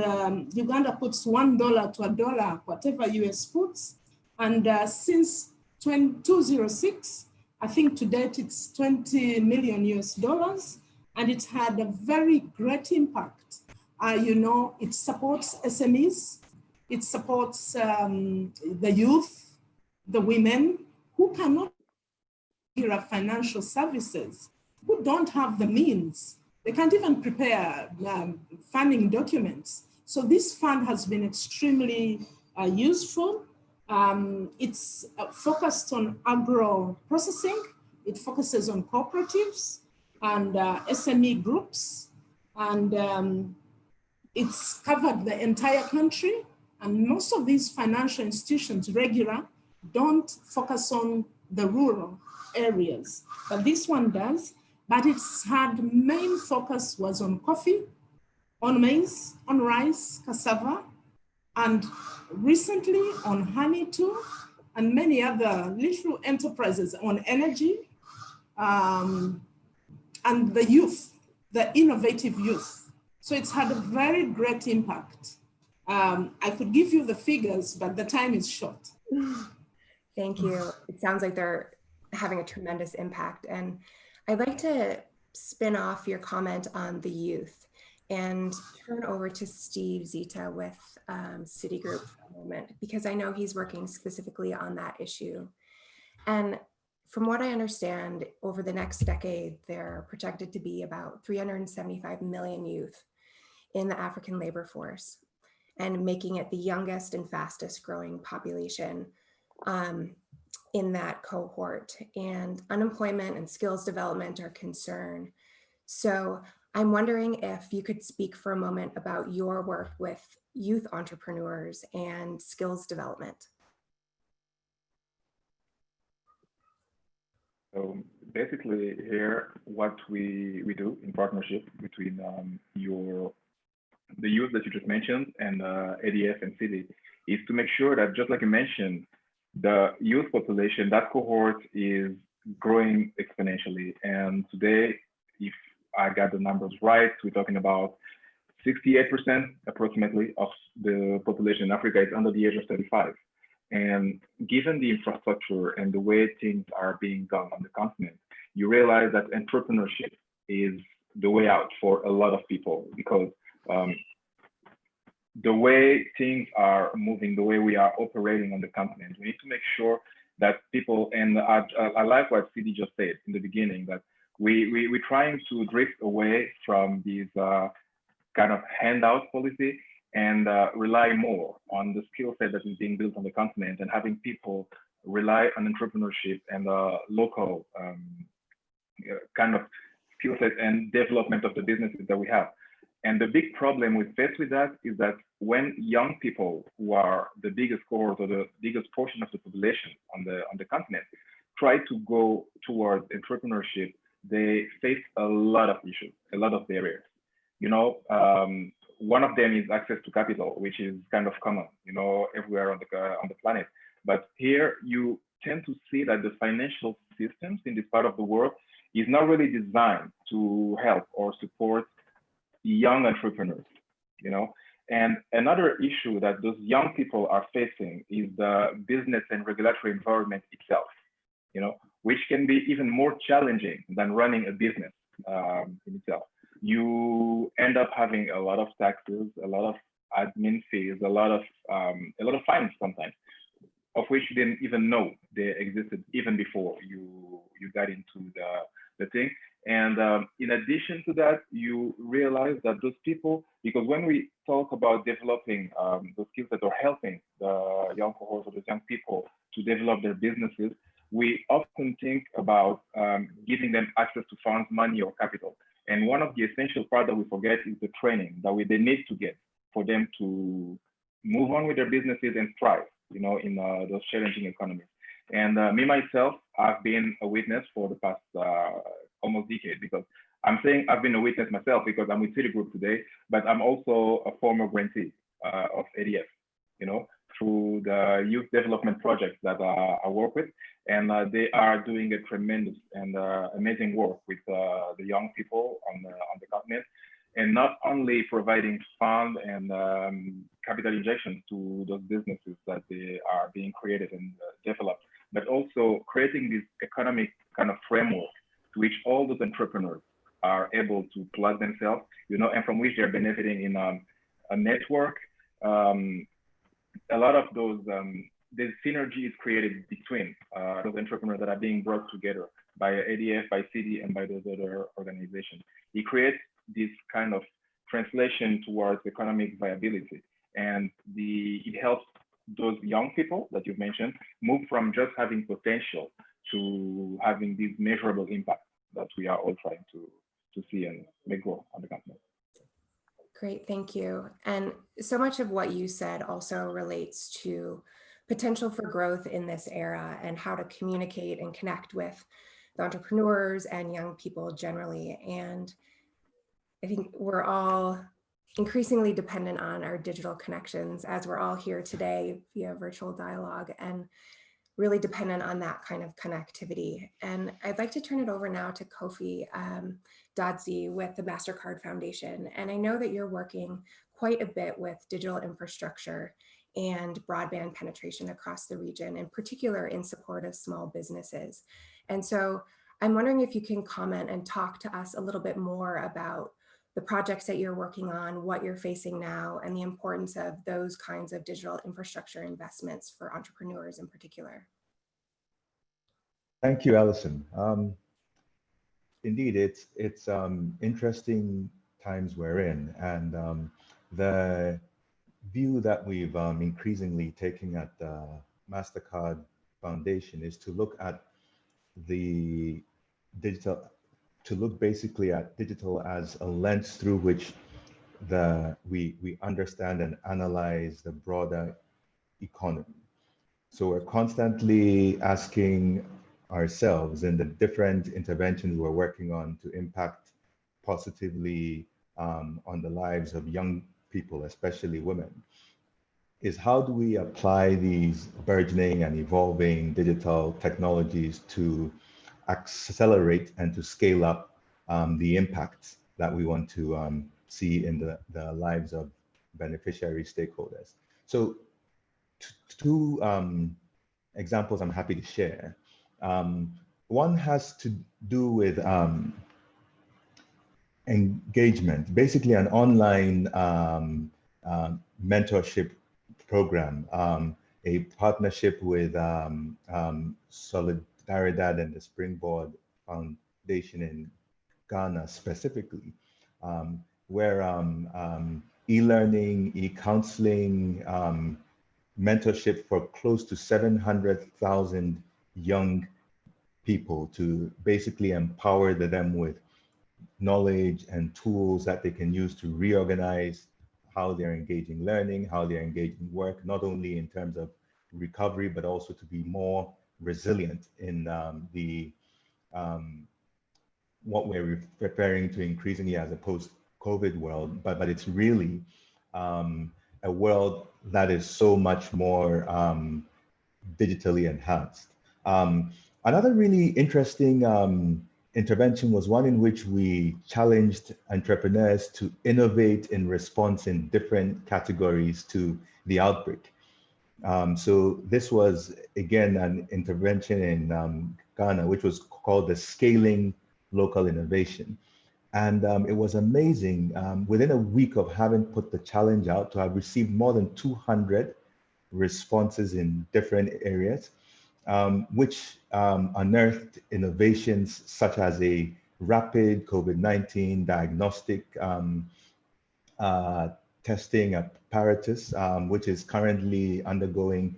Uganda puts $1 to $1, whatever US puts. And since 2006, I think to date it's 20 million US dollars. And it's had a very great impact. You know, it supports SMEs. It supports the youth, the women who cannot get financial services, who don't have the means. They can't even prepare funding documents. So this fund has been extremely useful. It's focused on agro processing. It focuses on cooperatives and SME groups. And it's covered the entire country. And most of these financial institutions, regular, don't focus on the rural areas, but this one does. But its had main focus was on coffee, on maize, on rice, cassava, and recently on honey too, and many other little enterprises on energy, and the youth, the innovative youth. So it's had a very great impact. I could give you the figures, but the time is short. Thank you. It sounds like they're having a tremendous impact. And I'd like to spin off your comment on the youth and turn over to Steve Zita with Citigroup for a moment, because I know he's working specifically on that issue. And from what I understand, over the next decade, there are projected to be about 375 million youth in the African labor force, and making it the youngest and fastest growing population in that cohort. And unemployment and skills development are concerned. So I'm wondering if you could speak for a moment about your work with youth entrepreneurs and skills development. So basically here, what we do in partnership between the youth that you just mentioned and ADF and CD is to make sure that, just like you mentioned, the youth population, that cohort is growing exponentially. And today, if I got the numbers right, we're talking about 68% approximately of the population in Africa is under the age of 35. And given the infrastructure and the way things are being done on the continent, you realize that entrepreneurship is the way out for a lot of people, because the way things are moving, the way we are operating on the continent, we need to make sure that people, and I like what CD just said in the beginning, that we're trying to drift away from these kind of handout policy and rely more on the skill set that is being built on the continent, and having people rely on entrepreneurship and local kind of skill set and development of the businesses that we have. And the big problem we face with that is that when young people, who are the biggest cohort or the biggest portion of the population on the continent, try to go towards entrepreneurship, they face a lot of issues, a lot of barriers. You know, one of them is access to capital, which is kind of common, you know, everywhere on the planet. But here you tend to see that the financial systems in this part of the world is not really designed to help or support young entrepreneurs, you know. And another issue that those young people are facing is the business and regulatory environment itself, you know, which can be even more challenging than running a business in itself. You end up having a lot of taxes, a lot of admin fees, a lot of fines sometimes, of which you didn't even know they existed even before you got into the thing. And in addition to that, you realize that those people, because when we talk about developing the skills that are helping the young cohorts or the young people to develop their businesses, we often think about giving them access to funds, money, or capital. And one of the essential parts that we forget is the training that they need to get for them to move on with their businesses and thrive, you know, in those challenging economies. And me, myself, I've been a witness for the past almost decade, because I'm saying I've been a witness myself because I'm with Citigroup today, but I'm also a former grantee of ADF, you know, through the youth development projects that I work with. And they are doing a tremendous and amazing work with the young people on the continent, and not only providing fund and capital injections to those businesses that they are being created and developed, but also creating this economic kind of framework to which all those entrepreneurs are able to plug themselves, you know, and from which they're benefiting in a network. A lot of those, the synergy is created between those entrepreneurs that are being brought together by ADF, by CD, and by those other organizations. It creates this kind of translation towards economic viability, and it helps those young people that you've mentioned move from just having potential to having this measurable impact that we are all trying to see and make grow on the continent. Great, thank you. And so much of what you said also relates to potential for growth in this era and how to communicate and connect with the entrepreneurs and young people generally. And I think we're all increasingly dependent on our digital connections, as we're all here today via virtual dialogue, and really dependent on that kind of connectivity. And I'd like to turn it over now to Kofi Dodzi with the MasterCard Foundation. And I know that you're working quite a bit with digital infrastructure and broadband penetration across the region, in particular in support of small businesses. And so I'm wondering if you can comment and talk to us a little bit more about the projects that you're working on, what you're facing now, and the importance of those kinds of digital infrastructure investments for entrepreneurs in particular. Thank you, Alison. Indeed, it's interesting times we're in, and the view that we've increasingly taken at the MasterCard Foundation is to look at the digital, to look basically at digital as a lens through which we understand and analyze the broader economy. So we're constantly asking ourselves in the different interventions we're working on to impact positively on the lives of young people, especially women, is how do we apply these burgeoning and evolving digital technologies to accelerate and to scale up the impacts that we want to see in the lives of beneficiary stakeholders. So two examples I'm happy to share. One has to do with engagement, basically an online mentorship program, a partnership with Solidaridad and the Springboard Foundation in Ghana specifically, where e-learning, e-counseling, mentorship for close to 700,000 young people to basically empower them with knowledge and tools that they can use to reorganize how they're engaging learning, how they're engaging work, not only in terms of recovery, but also to be more resilient in what we're referring to increasingly as a post-COVID world, but it's really a world that is so much more digitally enhanced. Another really interesting intervention was one in which we challenged entrepreneurs to innovate in response in different categories to the outbreak. So this was, again, an intervention in Ghana, which was called the Scaling Local Innovation. And it was amazing. Within a week of having put the challenge out, to have received more than 200 responses in different areas, which unearthed innovations such as a rapid COVID-19 diagnostic testing apparatus, which is currently undergoing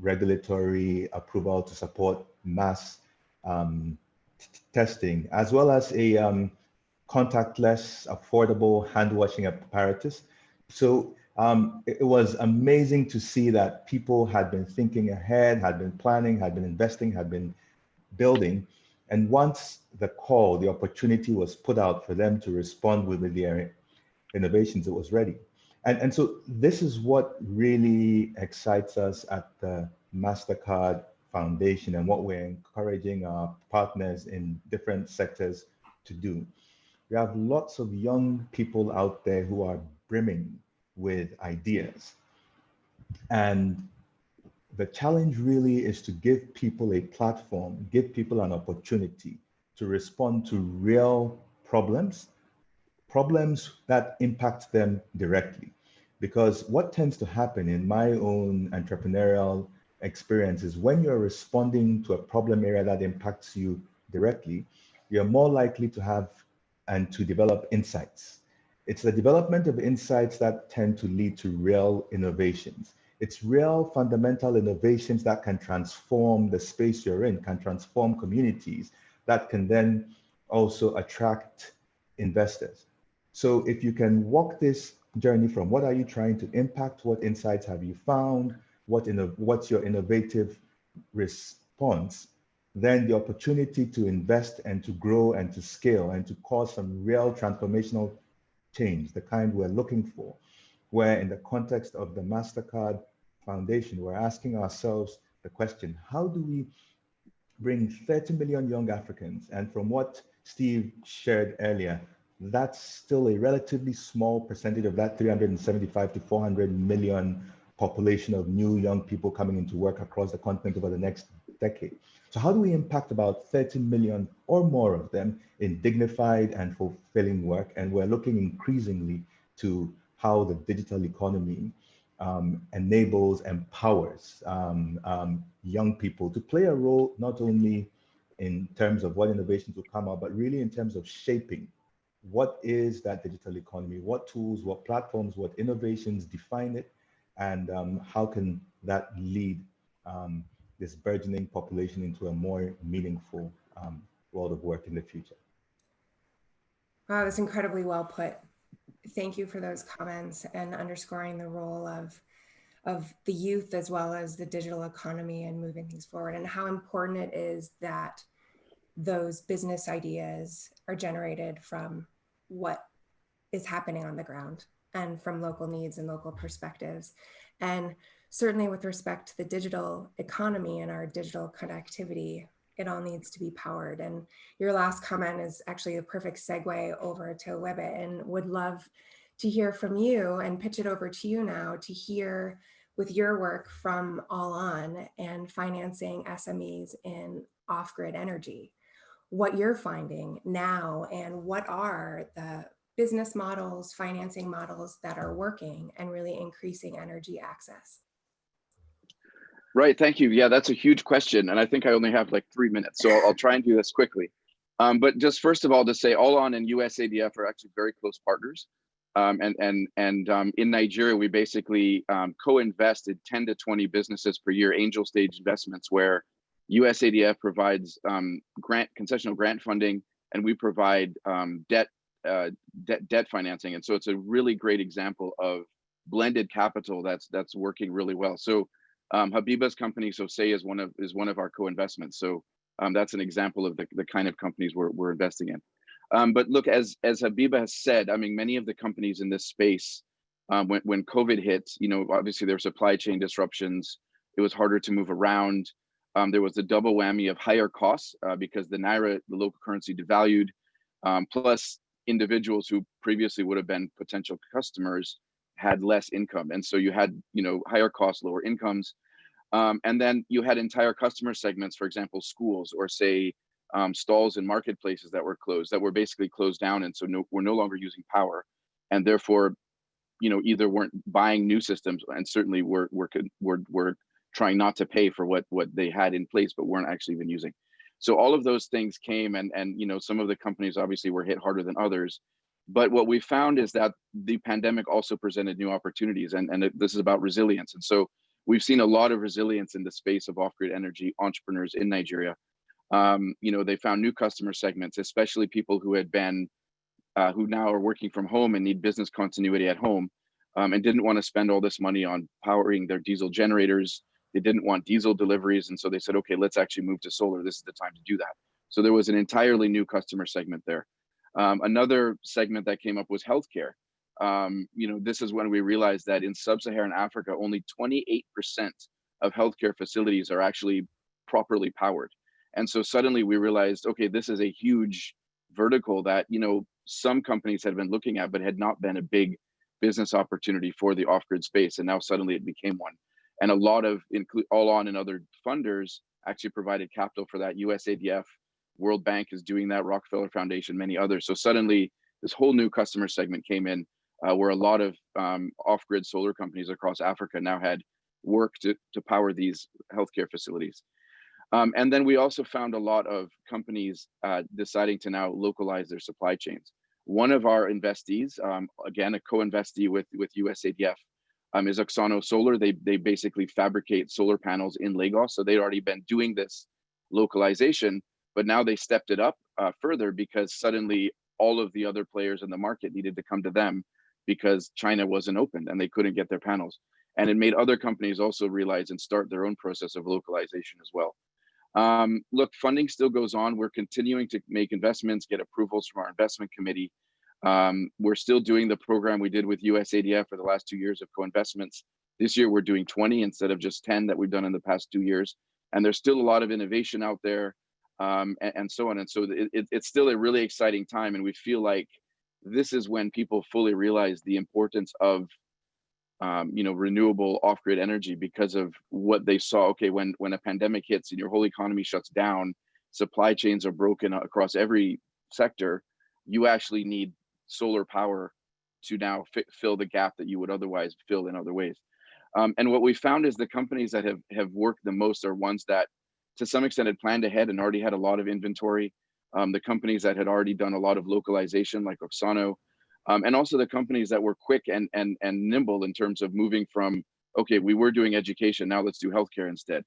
regulatory approval to support mass testing, as well as a contactless, affordable hand washing apparatus. So it was amazing to see that people had been thinking ahead, had been planning, had been investing, had been building. And once the call, the opportunity was put out for them to respond with their innovations, it was ready. And so this is what really excites us at the MasterCard Foundation and what we're encouraging our partners in different sectors to do. We have lots of young people out there who are brimming with ideas. And the challenge really is to give people a platform, give people an opportunity to respond to real problems that impact them directly. Because what tends to happen in my own entrepreneurial experience is when you're responding to a problem area that impacts you directly, you're more likely to have and to develop insights. It's the development of insights that tend to lead to real innovations. It's real fundamental innovations that can transform the space you're in, can transform communities, that can then also attract investors. So if you can walk this journey from what are you trying to impact, what insights have you found, what's your innovative response, then the opportunity to invest and to grow and to scale and to cause some real transformational change, the kind we're looking for, where in the context of the MasterCard Foundation, we're asking ourselves the question, how do we bring 30 million young Africans? And from what Steve shared earlier, that's still a relatively small percentage of that 375 to 400 million population of new young people coming into work across the continent over the next decade. So how do we impact about 30 million or more of them in dignified and fulfilling work? And we're looking increasingly to how the digital economy enables, empowers young people to play a role, not only in terms of what innovations will come out, but really in terms of shaping what is that digital economy, what tools, what platforms, what innovations define it, and how can that lead this burgeoning population into a more meaningful world of work in the future. Wow, that's incredibly well put. Thank you for those comments and underscoring the role of of the youth as well as the digital economy and moving things forward, and how important it is that those business ideas are generated from what is happening on the ground and from local needs and local perspectives. And certainly with respect to the digital economy and our digital connectivity, it all needs to be powered. And your last comment is actually a perfect segue over to Webit, and would love to hear from you and pitch it over to you now to hear with your work from All On and financing SMEs in off-grid energy, what you're finding now and what are the business models, financing models that are working and really increasing energy access. Right, thank you. Yeah, that's a huge question. And I think I only have like 3 minutes, so I'll try and do this quickly. But just first of all, to say All On and USADF are actually very close partners. In Nigeria, we basically co-invested 10 to 20 businesses per year, angel stage investments, where USADF provides concessional grant funding, and we provide debt financing. And so it's a really great example of blended capital that's working really well. So Habiba's company, Say, is one of our co-investments. So that's an example of the kind of companies we're investing in. But look, as Habiba has said, I mean, many of the companies in this space, when COVID hit, obviously there were supply chain disruptions. It was harder to move around. There was a double whammy of higher costs because the Naira, the local currency, devalued, plus individuals who previously would have been potential customers had less income. And so you had, higher costs, lower incomes. And then you had entire customer segments, for example, schools, or say stalls in marketplaces that were closed, that were basically closed down. And so we're no longer using power. And therefore, either weren't buying new systems, and certainly we're trying not to pay for what they had in place, but weren't actually even using. So all of those things came, and some of the companies obviously were hit harder than others. But what we found is that the pandemic also presented new opportunities, and this is about resilience. And so we've seen a lot of resilience in the space of off-grid energy entrepreneurs in Nigeria. They found new customer segments, especially people who had been, who now are working from home and need business continuity at home, and didn't want to spend all this money on powering their diesel generators. They didn't want diesel deliveries. And so they said, okay, let's actually move to solar. This is the time to do that. So there was an entirely new customer segment there. Another segment that came up was healthcare. This is when we realized that in sub-Saharan Africa, only 28% of healthcare facilities are actually properly powered. And so suddenly we realized, okay, this is a huge vertical that, some companies had been looking at, but had not been a big business opportunity for the off-grid space. And now suddenly it became one. And a lot of All On and other funders actually provided capital for that. USADF, World Bank is doing that, Rockefeller Foundation, many others. So suddenly this whole new customer segment came in, where a lot of off-grid solar companies across Africa now had work to power these healthcare facilities. And then we also found a lot of companies deciding to now localize their supply chains. One of our investees, again, a co-investee with USADF, is Oxano Solar. They basically fabricate solar panels in Lagos. So they'd already been doing this localization, but now they stepped it up further because suddenly all of the other players in the market needed to come to them because China wasn't open and they couldn't get their panels. And it made other companies also realize and start their own process of localization as well. Look, funding still goes on. We're continuing to make investments, get approvals from our investment committee. We're still doing the program we did with USADF for the last 2 years of co-investments. This year, we're doing 20 instead of just 10 that we've done in the past 2 years. And there's still a lot of innovation out there, and so on. And so it's still a really exciting time. And we feel like this is when people fully realize the importance of renewable off-grid energy because of what they saw. Okay, when a pandemic hits and your whole economy shuts down, supply chains are broken across every sector, you actually need solar power to now fill the gap that you would otherwise fill in other ways. And what we found is the companies that have worked the most are ones that to some extent had planned ahead and already had a lot of inventory. The companies that had already done a lot of localization like Oxano, and also the companies that were quick and nimble in terms of moving from, okay, we were doing education, now let's do healthcare instead.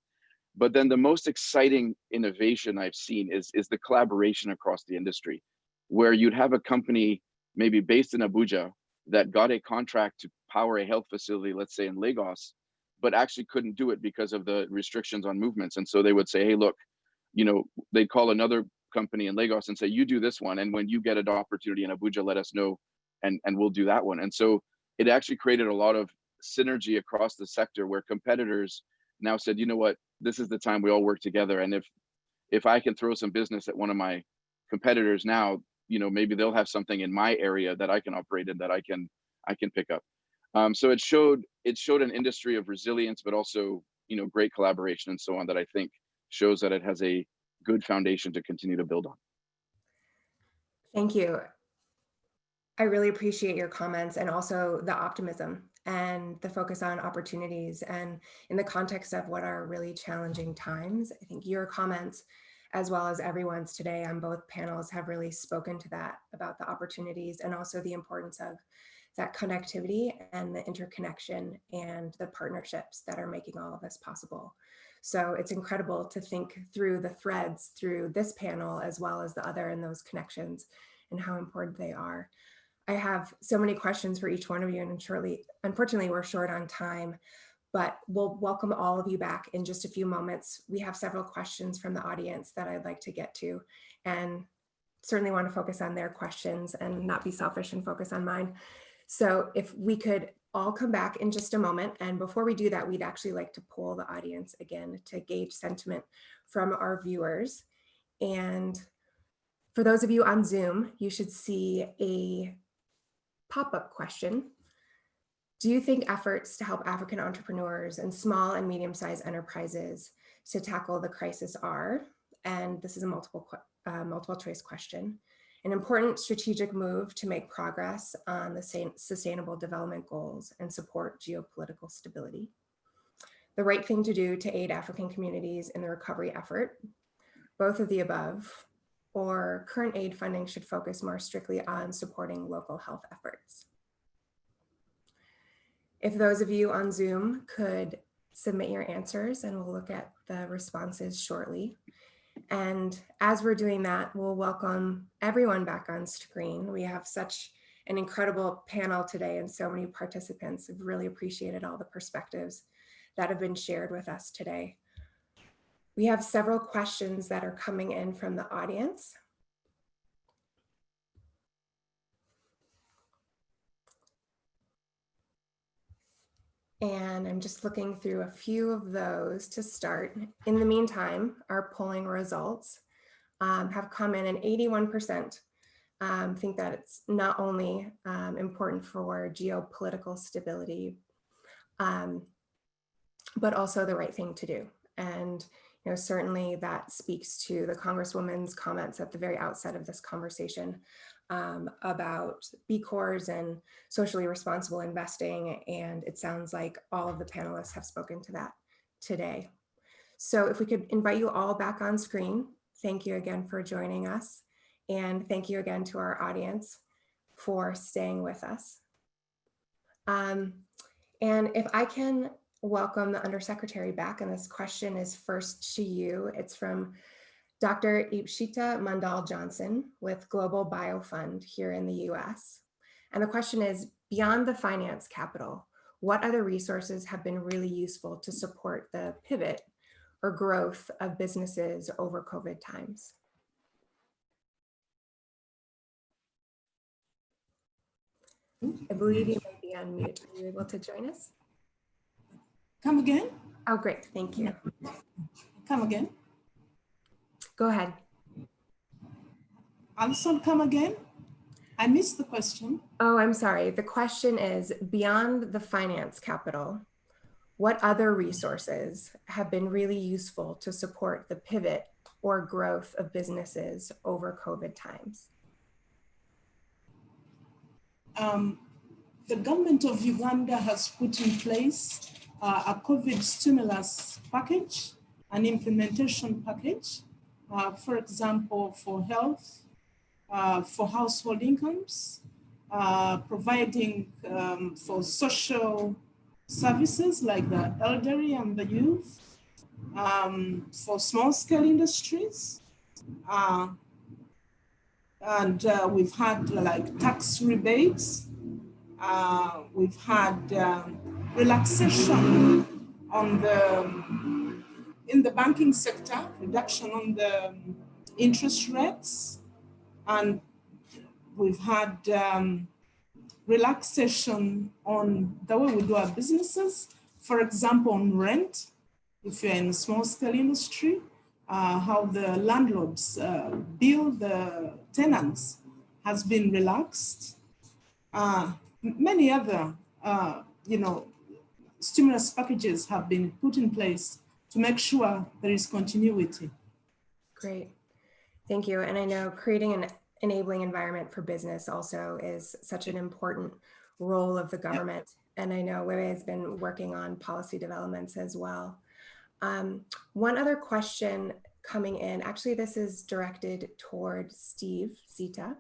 But then the most exciting innovation I've seen is the collaboration across the industry, where you'd have a company maybe based in Abuja that got a contract to power a health facility, let's say in Lagos, but actually couldn't do it because of the restrictions on movements. And so they would say, hey, look, you know, they'd call another company in Lagos and say, you do this one, and when you get an opportunity in Abuja, let us know, and we'll do that one. And so it actually created a lot of synergy across the sector, where competitors now said, you know what, this is the time we all work together. And if I can throw some business at one of my competitors now, you know, maybe they'll have something in my area that I can operate in, that I can pick up. So it showed an industry of resilience, but also, you know, great collaboration and so on, that I think shows that it has a good foundation to continue to build on. Thank you. I really appreciate your comments, and also the optimism and the focus on opportunities, and in the context of what are really challenging times. I think your comments, as well as everyone's today on both panels, have really spoken to that, about the opportunities and also the importance of that connectivity and the interconnection and the partnerships that are making all of this possible. So it's incredible to think through the threads through this panel, as well as the other, and those connections and how important they are. I have so many questions for each one of you, and unfortunately, we're short on time, but we'll welcome all of you back in just a few moments. We have several questions from the audience that I'd like to get to, and certainly want to focus on their questions and not be selfish and focus on mine. So if we could all come back in just a moment, and before we do that, we'd actually like to poll the audience again to gauge sentiment from our viewers. And for those of you on Zoom, you should see a pop-up question. Do you think efforts to help African entrepreneurs and small and medium-sized enterprises to tackle the crisis are, and this is a multiple choice question, an important strategic move to make progress on the sustainable development goals and support geopolitical stability, the right thing to do to aid African communities in the recovery effort, both of the above, or current aid funding should focus more strictly on supporting local health efforts? If those of you on Zoom could submit your answers, and we'll look at the responses shortly. And as we're doing that, we'll welcome everyone back on screen. We have such an incredible panel today and so many participants. I've really appreciated all the perspectives that have been shared with us today. We have several questions that are coming in from the audience. And I'm just looking through a few of those to start. In the meantime, our polling results have come in, and 81% think that it's not only important for geopolitical stability, but also the right thing to do. And certainly that speaks to the Congresswoman's comments at the very outset of this conversation about B Corps and socially responsible investing. And it sounds like all of the panelists have spoken to that today. So if we could invite you all back on screen. Thank you again for joining us. And thank you again to our audience for staying with us. And if I can welcome the Undersecretary back, and this question is first to you. It's from Dr. Ipshita Mandal Johnson with Global Biofund here in the US. And the question is, beyond the finance capital, what other resources have been really useful to support the pivot or growth of businesses over COVID times? I believe you might be on mute. Are you able to join us? Come again? Oh, great. Thank you. Come again? Go ahead. Alison, come again? I missed the question. Oh, I'm sorry. The question is, beyond the finance capital, what other resources have been really useful to support the pivot or growth of businesses over COVID times? The government of Uganda has put in place a COVID stimulus package, an implementation package, for example, for health, for household incomes, providing for social services like the elderly and the youth, for small scale industries. And we've had like tax rebates. We've had relaxation in the banking sector, reduction on the interest rates, and we've had relaxation on the way we do our businesses. For example, on rent, if you're in a small scale industry, how the landlords bill the tenants has been relaxed. Many other, stimulus packages have been put in place to make sure there is continuity. Great, thank you. And I know creating an enabling environment for business also is such an important role of the government. And I know Wewe has been working on policy developments as well. One other question coming in, actually this is directed toward Steve Zita.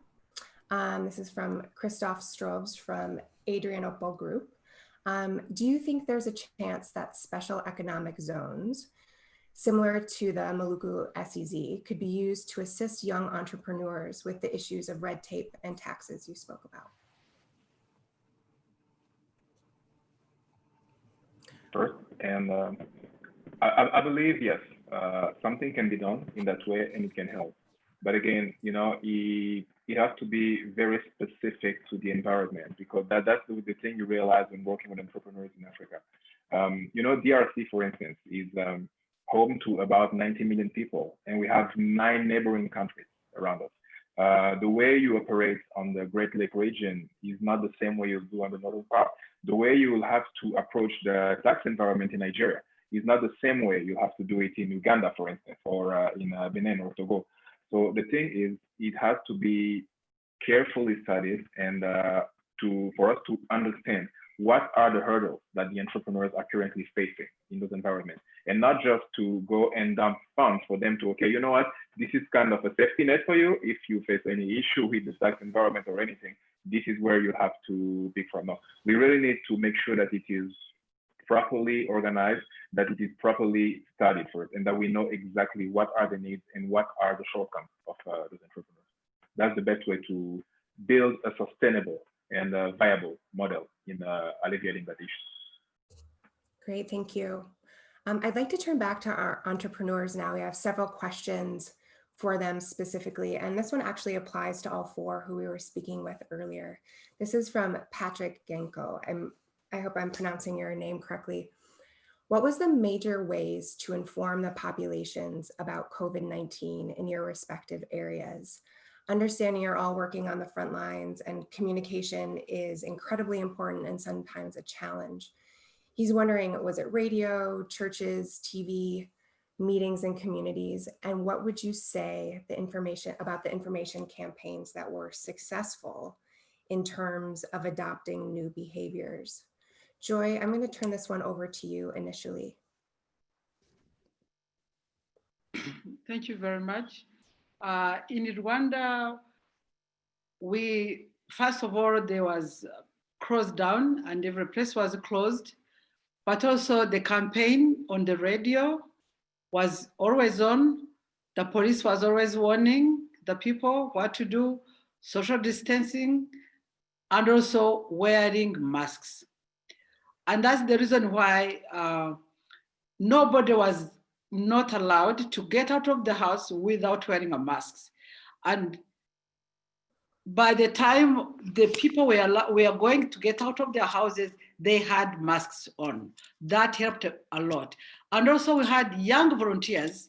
This is from Christoph Stroves from Adrian Opel Group. Do you think there's a chance that special economic zones, similar to the Maluku SEZ, could be used to assist young entrepreneurs with the issues of red tape and taxes you spoke about? First, and I believe, yes, something can be done in that way and it can help. But again, it has to be very specific to the environment, because that's the thing you realize when working with entrepreneurs in Africa. DRC, for instance, is home to about 90 million people, and we have 9 neighboring countries around us. The way you operate on the Great Lake region is not the same way you do on the northern part. The way you will have to approach the tax environment in Nigeria is not the same way you have to do it in Uganda, for instance, or in Benin or Togo. So the thing is, it has to be carefully studied and for us to understand what are the hurdles that the entrepreneurs are currently facing in those environments, and not just to go and dump funds for them to, okay, you know what, this is kind of a safety net for you. If you face any issue with the tax environment or anything, this is where you have to pick from. No, we really need to make sure that it is properly organized, that it is properly studied first, and that we know exactly what are the needs and what are the shortcomings of those entrepreneurs. That's the best way to build a sustainable and viable model in alleviating that issue. Great, thank you. I'd like to turn back to our entrepreneurs now. We have several questions for them specifically, and this one actually applies to all 4 who we were speaking with earlier. This is from Patrick Genko. I hope I'm pronouncing your name correctly. What was the major ways to inform the populations about COVID-19 in your respective areas? Understanding you're all working on the front lines and communication is incredibly important and sometimes a challenge. He's wondering, was it radio, churches, TV, meetings in communities? And what would you say the information campaigns that were successful in terms of adopting new behaviors? Joy, I'm going to turn this one over to you initially. Thank you very much. In Rwanda, first of all, there was closed down and every place was closed, but also the campaign on the radio was always on. The police was always warning the people what to do, social distancing, and also wearing masks. And that's the reason why nobody was not allowed to get out of the house without wearing a mask. And by the time the people were going to get out of their houses, they had masks on. That helped a lot. And also we had young volunteers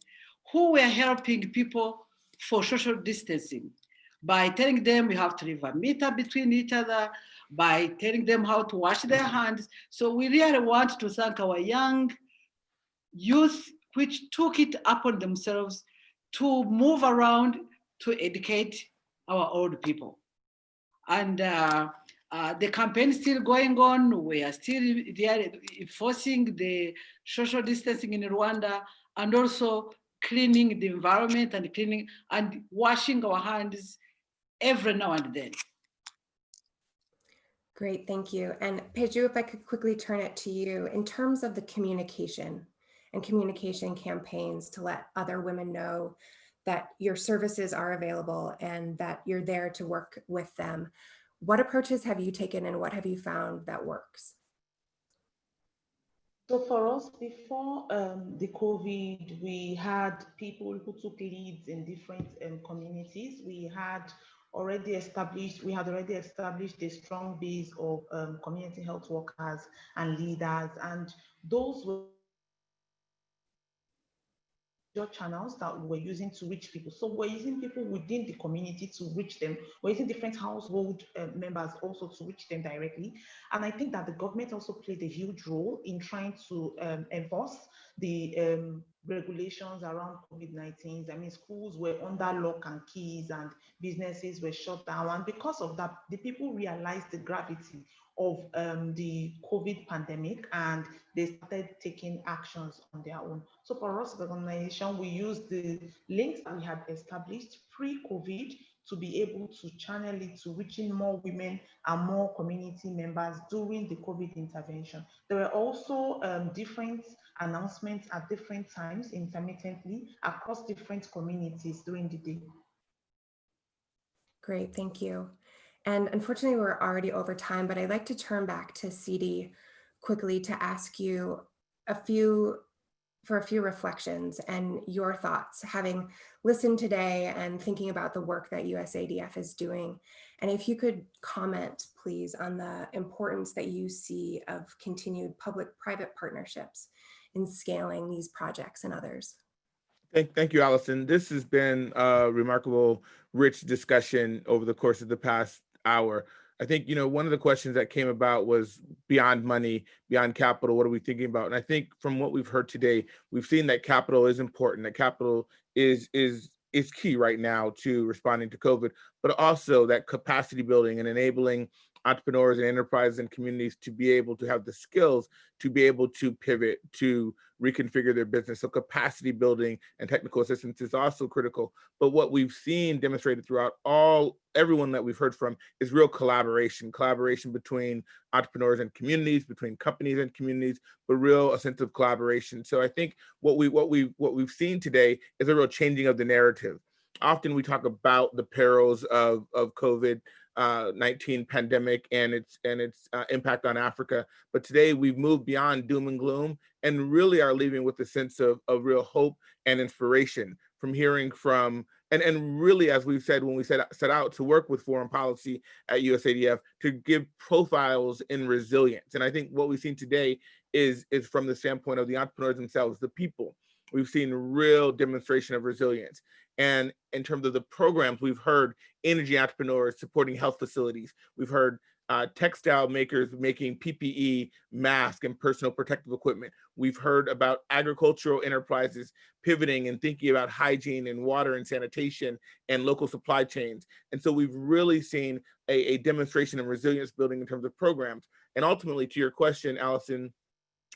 who were helping people for social distancing by telling them you have to leave a meter between each other, by telling them how to wash their hands. So we really want to thank our young youth, which took it upon themselves to move around to educate our old people. And the campaign is still going on. We are still enforcing the social distancing in Rwanda, and also cleaning the environment and cleaning and washing our hands every now and then. Great, thank you. And Peju, if I could quickly turn it to you, in terms of the communication and communication campaigns to let other women know that your services are available and that you're there to work with them, what approaches have you taken and what have you found that works? So for us, before the COVID, we had people who took leads in different communities. We had already established a strong base of community health workers and leaders, and those were channels that we were using to reach people. So we're using people within the community to reach them. We're using different household members also to reach them directly. And I think that the government also played a huge role in trying to enforce the regulations around COVID-19. I mean, schools were under lock and keys and businesses were shut down. And because of that, the people realized the gravity of the COVID pandemic, and they started taking actions on their own. So for us, the organization, we used the links that we had established pre-COVID to be able to channel it to reaching more women and more community members during the COVID intervention. There were also different announcements at different times intermittently across different communities during the day. Great, thank you. And unfortunately, we're already over time, but I'd like to turn back to Sidi quickly to ask you a few reflections and your thoughts, having listened today and thinking about the work that USADF is doing. And if you could comment, please, on the importance that you see of continued public-private partnerships in scaling these projects and others. Thank you, Allison. This has been a remarkable, rich discussion over the course of the past hour. I think, one of the questions that came about was beyond money, beyond capital, what are we thinking about? And I think from what we've heard today, we've seen that capital is important, that capital is key right now to responding to COVID, but also that capacity building and enabling entrepreneurs and enterprises and communities to be able to have the skills to be able to pivot, to reconfigure their business. So capacity building and technical assistance is also critical. But what we've seen demonstrated throughout everyone that we've heard from is real collaboration between entrepreneurs and communities, between companies and communities, but a sense of collaboration. So I think what we've seen today is a real changing of the narrative. Often we talk about the perils of COVID-19 pandemic and its impact on Africa, but today we've moved beyond doom and gloom and really are leaving with a sense of real hope and inspiration from hearing from, and really, as we've said when we set out to work with foreign policy at USADF, to give profiles in resilience. And I think what we've seen today is from the standpoint of the entrepreneurs themselves, the people. We've seen real demonstration of resilience. And in terms of the programs, we've heard energy entrepreneurs supporting health facilities. We've heard textile makers making PPE, masks, and personal protective equipment. We've heard about agricultural enterprises pivoting and thinking about hygiene and water and sanitation and local supply chains. And so we've really seen a demonstration of resilience building in terms of programs. And ultimately, to your question, Allison,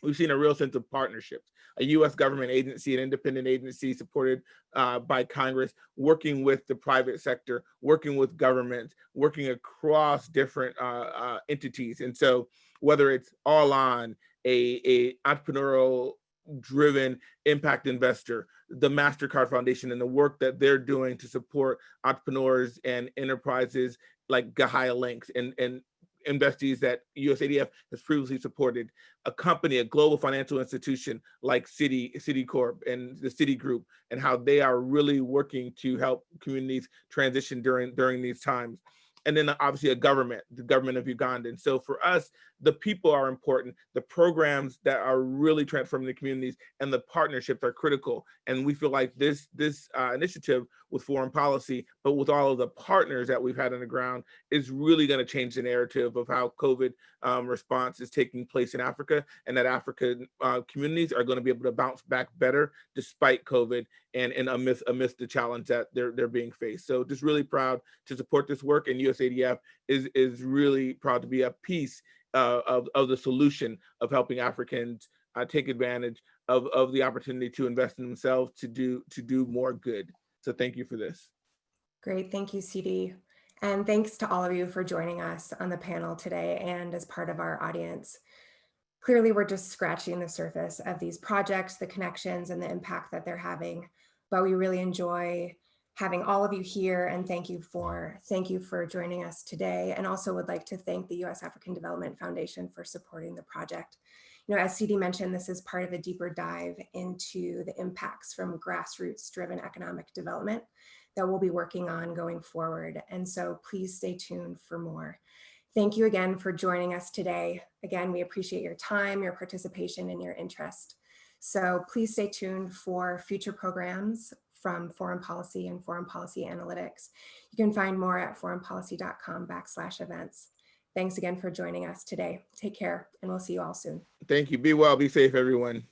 we've seen a real sense of partnerships, a U.S. government agency, an independent agency supported by Congress, working with the private sector, working with governments, working across different entities. And so whether it's all on a entrepreneurial driven impact investor, the MasterCard Foundation, and the work that they're doing to support entrepreneurs and enterprises like Gaia Links and investees that USADF has previously supported, a company, a global financial institution like Citicorp and the Citigroup, and how they are really working to help communities transition during these times. And then obviously the government of Uganda. And so for us, the people are important, the programs that are really transforming the communities and the partnerships are critical. And we feel like this initiative with foreign policy, but with all of the partners that we've had on the ground, is really going to change the narrative of how COVID response is taking place in Africa, and that African communities are going to be able to bounce back better despite COVID and amidst the challenge that they're being faced. So just really proud to support this work, and USADF is really proud to be a piece of the solution of helping Africans take advantage of the opportunity to invest in themselves to do more good. So thank you for this. Great, thank you, CD. And thanks to all of you for joining us on the panel today and as part of our audience. Clearly, we're just scratching the surface of these projects, the connections, and the impact that they're having, but we really enjoy having all of you here, and thank you for joining us today. And also would like to thank the U.S. African Development Foundation for supporting the project. As CD mentioned, this is part of a deeper dive into the impacts from grassroots-driven economic development that we'll be working on going forward. And so please stay tuned for more. Thank you again for joining us today. Again, we appreciate your time, your participation, and your interest. So please stay tuned for future programs from Foreign Policy and Foreign Policy Analytics. You can find more at foreignpolicy.com/events. Thanks again for joining us today. Take care, and we'll see you all soon. Thank you. Be well, be safe, everyone.